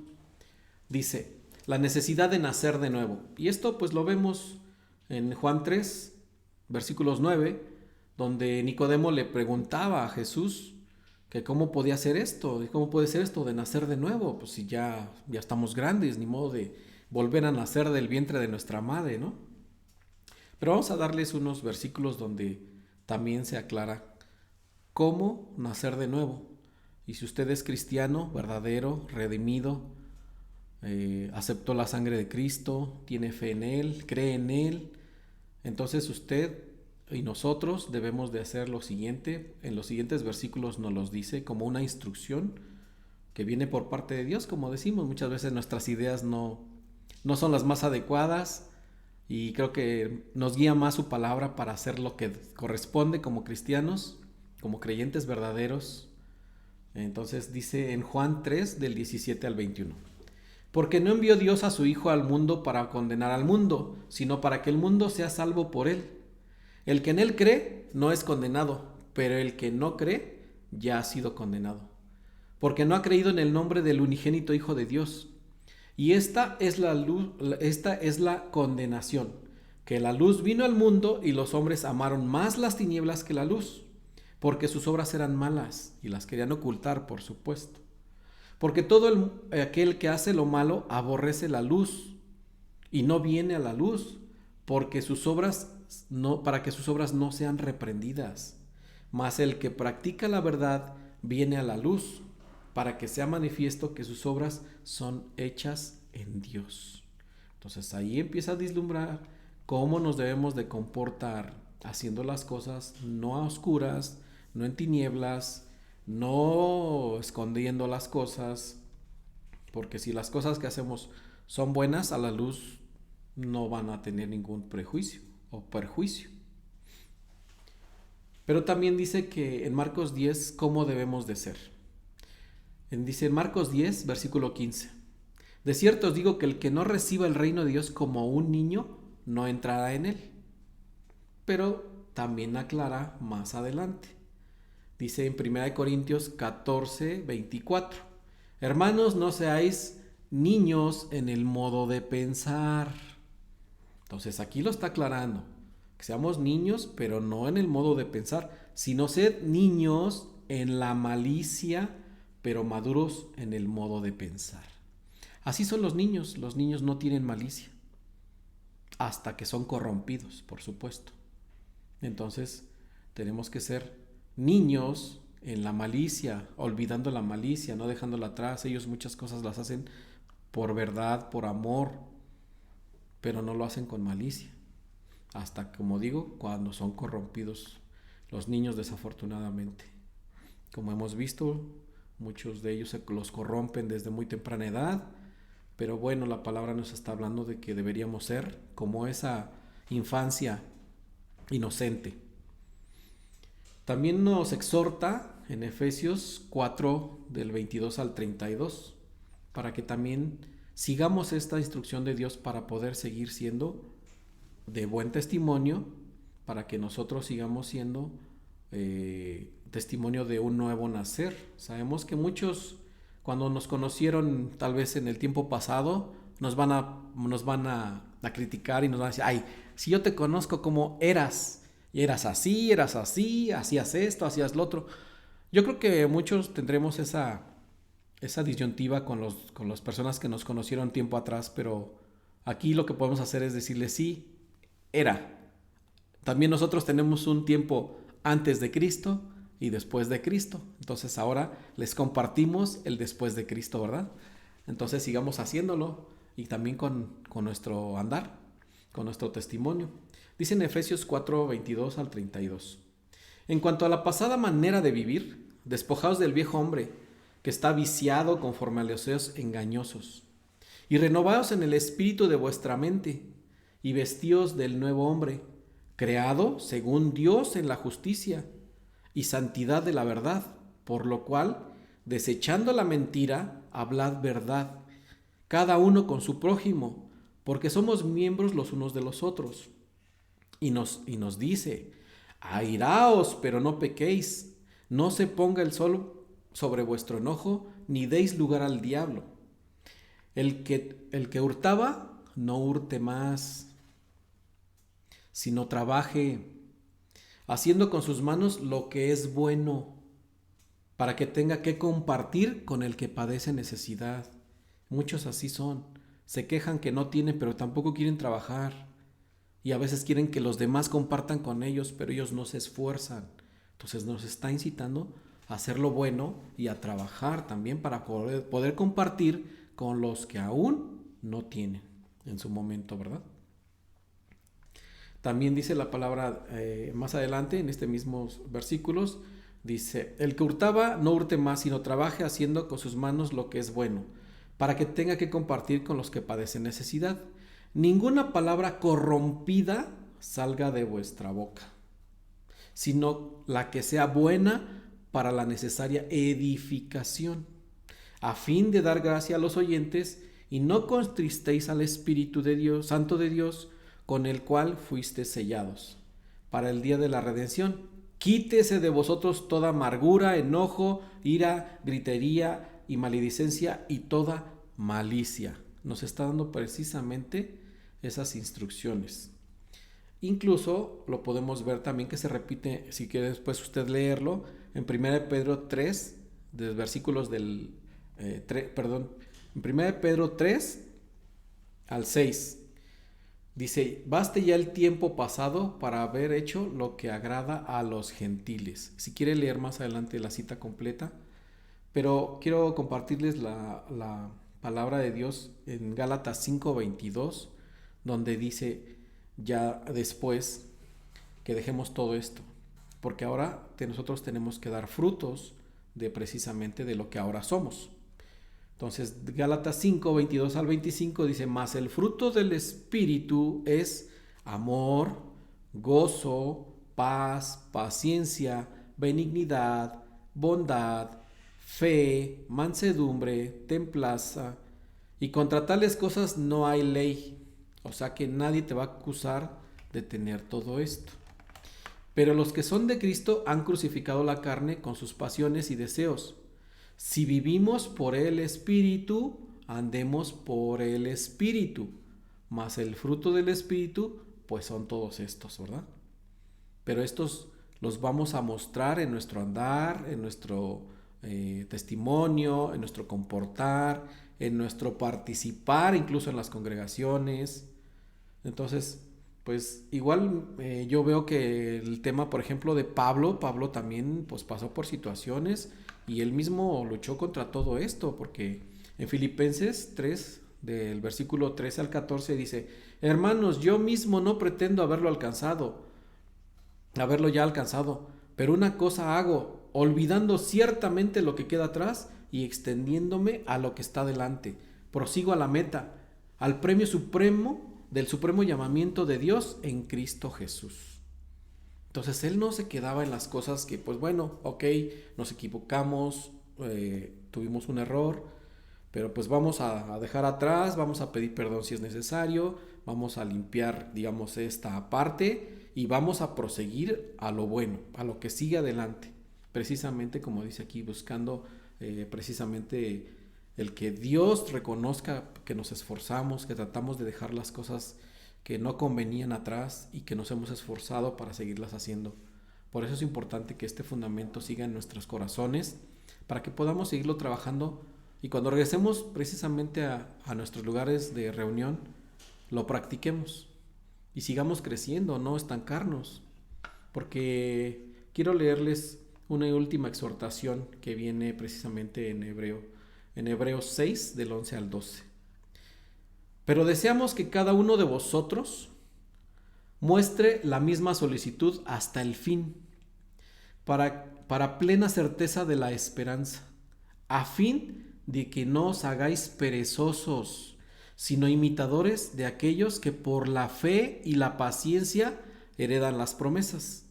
Dice, la necesidad de nacer de nuevo. Y esto pues lo vemos en Juan 3, versículos 9, donde Nicodemo le preguntaba a Jesús que cómo podía ser esto, cómo puede ser esto de nacer de nuevo, pues si ya estamos grandes, ni modo de volver a nacer del vientre de nuestra madre, ¿no? Pero vamos a darles unos versículos donde también se aclara cómo nacer de nuevo. Y si usted es cristiano, verdadero, redimido, aceptó la sangre de Cristo, tiene fe en Él, cree en Él, entonces usted y nosotros debemos de hacer lo siguiente. En los siguientes versículos nos los dice como una instrucción que viene por parte de Dios. Como decimos, muchas veces nuestras ideas no son las más adecuadas, y creo que nos guía más su palabra para hacer lo que corresponde como cristianos, como creyentes verdaderos. Entonces dice en Juan 3 del 17 al 21: porque no envió Dios a su Hijo al mundo para condenar al mundo, sino para que el mundo sea salvo por él. El que en él cree no es condenado, pero el que no cree ya ha sido condenado, porque no ha creído en el nombre del unigénito Hijo de Dios. Y esta es la condenación, que la luz vino al mundo y los hombres amaron más las tinieblas que la luz, porque sus obras eran malas y las querían ocultar, por supuesto. Porque todo aquel que hace lo malo aborrece la luz y no viene a la luz, porque para que sus obras no sean reprendidas. Mas el que practica la verdad viene a la luz, para que sea manifiesto que sus obras son hechas en Dios. Entonces ahí empieza a vislumbrar cómo nos debemos de comportar, haciendo las cosas no a oscuras, no en tinieblas, no escondiendo las cosas, porque si las cosas que hacemos son buenas, a la luz no van a tener ningún prejuicio o perjuicio. Pero también dice que en Marcos 10 cómo debemos de ser. Dice en Marcos 10, versículo 15: de cierto os digo que el que no reciba el reino de Dios como un niño, no entrará en él. Pero también aclara más adelante. Dice en 1 Corintios 14, 24: hermanos, no seáis niños en el modo de pensar. Entonces aquí lo está aclarando, que seamos niños, pero no en el modo de pensar, sino sed niños en la malicia, pero maduros en el modo de pensar. Así son los niños no tienen malicia, hasta que son corrompidos, por supuesto. Entonces tenemos que ser niños en la malicia, olvidando la malicia, no dejándola atrás. Ellos muchas cosas las hacen por verdad, por amor, pero no lo hacen con malicia, hasta, como digo, cuando son corrompidos los niños, desafortunadamente. Como hemos visto, muchos de ellos se los corrompen desde muy temprana edad, pero bueno, la palabra nos está hablando de que deberíamos ser como esa infancia inocente. También nos exhorta en Efesios 4 del 22 al 32, para que también sigamos esta instrucción de Dios para poder seguir siendo de buen testimonio, para que nosotros sigamos siendo testimonio de un nuevo nacer. Sabemos que muchos, cuando nos conocieron tal vez en el tiempo pasado, nos van a criticar y nos van a decir: ay, si yo te conozco como eras, y eras así, hacías esto, hacías lo otro. Yo creo que muchos tendremos esa disyuntiva con las personas que nos conocieron tiempo atrás, pero aquí lo que podemos hacer es decirles: sí, era. También nosotros tenemos un tiempo antes de Cristo y después de Cristo. Entonces ahora les compartimos el después de Cristo, ¿verdad? Entonces sigamos haciéndolo, y también con nuestro andar, con nuestro testimonio. Dice en Efesios 4, 22 al 32: en cuanto a la pasada manera de vivir, despojaos del viejo hombre, que está viciado conforme a los deseos engañosos, y renovaos en el espíritu de vuestra mente, y vestíos del nuevo hombre, creado según Dios en la justicia y santidad de la verdad, por lo cual, desechando la mentira, hablad verdad, cada uno con su prójimo, porque somos miembros los unos de los otros. Y nos dice: airaos, pero no pequéis, no se ponga el sol sobre vuestro enojo, ni deis lugar al diablo. El que hurtaba, no hurte más, sino trabaje, haciendo con sus manos lo que es bueno, para que tenga que compartir con el que padece necesidad. Muchos así son, se quejan que no tienen, pero tampoco quieren trabajar. y a veces quieren que los demás compartan con ellos, pero ellos no se esfuerzan. Entonces nos está incitando a hacer lo bueno y a trabajar también para poder compartir con los que aún no tienen en su momento, ¿verdad? También dice la palabra más adelante en estos mismos versículos, dice, el que hurtaba no hurte más, sino trabaje haciendo con sus manos lo que es bueno, para que tenga que compartir con los que padecen necesidad. Ninguna palabra corrompida salga de vuestra boca, sino la que sea buena para la necesaria edificación, a fin de dar gracia a los oyentes, y no contristéis al Espíritu de Dios, Santo de Dios, con el cual fuisteis sellados para el día de la redención. Quítese de vosotros toda amargura, enojo, ira, gritería y maledicencia y toda malicia. Nos está dando precisamente esas instrucciones. Incluso lo podemos ver también que se repite, si quiere después usted leerlo, en 1 Pedro 3, de versículos del en 1 Pedro 3 al 6. Dice, baste ya el tiempo pasado para haber hecho lo que agrada a los gentiles. Si quiere leer más adelante la cita completa, pero quiero compartirles la palabra de Dios en Gálatas 5:22, donde dice ya después que dejemos todo esto, porque ahora nosotros tenemos que dar frutos de precisamente de lo que ahora somos. Entonces, Gálatas 5:22 al 25 dice, mas el fruto del Espíritu es amor, gozo, paz, paciencia, benignidad, bondad, fe, mansedumbre, templanza, y contra tales cosas no hay ley. O sea que nadie te va a acusar de tener todo esto. Pero los que son de Cristo han crucificado la carne con sus pasiones y deseos. Si vivimos por el Espíritu, andemos por el Espíritu. Mas el fruto del Espíritu, pues son todos estos, ¿verdad? Pero estos los vamos a mostrar en nuestro andar, en nuestro testimonio, en nuestro comportar, en nuestro participar, incluso en las congregaciones. Entonces, pues igual yo veo que el tema, por ejemplo, de Pablo también pues pasó por situaciones y él mismo luchó contra todo esto, porque en Filipenses 3, del versículo 13 al 14 dice, hermanos, yo mismo no pretendo haberlo ya alcanzado, pero una cosa hago, olvidando ciertamente lo que queda atrás y extendiéndome a lo que está delante. Prosigo a la meta, al premio supremo del supremo llamamiento de Dios en Cristo Jesús. Entonces él no se quedaba en las cosas que, pues bueno, ok, nos equivocamos, tuvimos un error, pero pues vamos a dejar atrás, vamos a pedir perdón si es necesario, vamos a limpiar, digamos, esta parte y vamos a proseguir a lo bueno, a lo que sigue adelante. Precisamente como dice aquí, buscando precisamente el que Dios reconozca que nos esforzamos, que tratamos de dejar las cosas que no convenían atrás y que nos hemos esforzado para seguirlas haciendo. Por eso es importante que este fundamento siga en nuestros corazones, para que podamos seguirlo trabajando y cuando regresemos precisamente a nuestros lugares de reunión, lo practiquemos y sigamos creciendo, no estancarnos. Porque quiero leerles una última exhortación que viene precisamente en Hebreos 6, del 11 al 12. Pero deseamos que cada uno de vosotros muestre la misma solicitud hasta el fin, para plena certeza de la esperanza, a fin de que no os hagáis perezosos, sino imitadores de aquellos que por la fe y la paciencia heredan las promesas.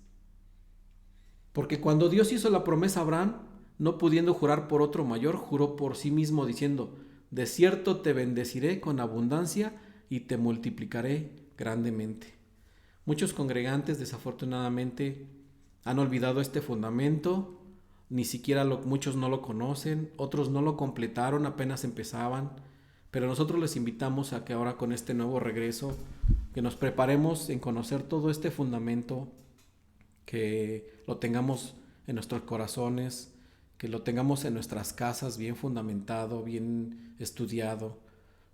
Porque cuando Dios hizo la promesa a Abraham, no pudiendo jurar por otro mayor, juró por sí mismo diciendo, de cierto te bendeciré con abundancia y te multiplicaré grandemente. Muchos congregantes desafortunadamente han olvidado este fundamento, ni siquiera muchos no lo conocen, otros no lo completaron, apenas empezaban, pero nosotros les invitamos a que ahora con este nuevo regreso, que nos preparemos en conocer todo este fundamento, que lo tengamos en nuestros corazones, que lo tengamos en nuestras casas bien fundamentado, bien estudiado,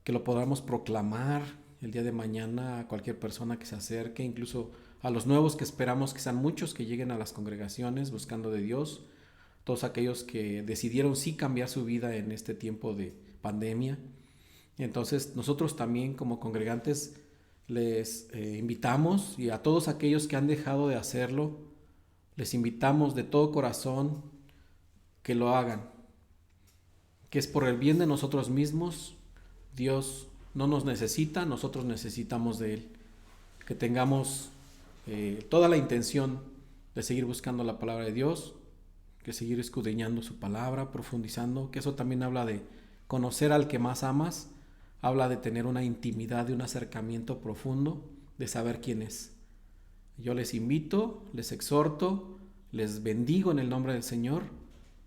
que lo podamos proclamar el día de mañana a cualquier persona que se acerque, incluso a los nuevos que esperamos que sean muchos que lleguen a las congregaciones buscando de Dios, todos aquellos que decidieron sí cambiar su vida en este tiempo de pandemia. Entonces nosotros también como congregantes les invitamos, y a todos aquellos que han dejado de hacerlo, les invitamos de todo corazón que lo hagan, que es por el bien de nosotros mismos. Dios no nos necesita, nosotros necesitamos de Él. Que tengamos toda la intención de seguir buscando la palabra de Dios, que seguir escudriñando su palabra, profundizando, que eso también habla de conocer al que más amas, habla de tener una intimidad, de un acercamiento profundo, de saber quién es. Yo les invito, les exhorto, les bendigo en el nombre del Señor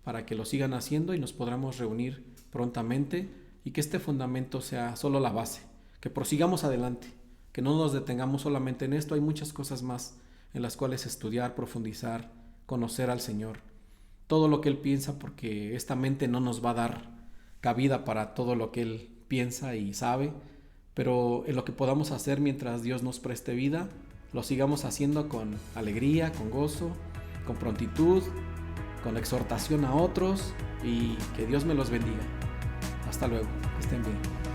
para que lo sigan haciendo y nos podamos reunir prontamente, y que este fundamento sea solo la base, que prosigamos adelante, que no nos detengamos solamente en esto. Hay muchas cosas más en las cuales estudiar, profundizar, conocer al Señor, todo lo que Él piensa, porque esta mente no nos va a dar cabida para todo lo que Él piensa y sabe, pero en lo que podamos hacer mientras Dios nos preste vida, lo sigamos haciendo con alegría, con gozo, con prontitud, con exhortación a otros, y que Dios me los bendiga. Hasta luego, que estén bien.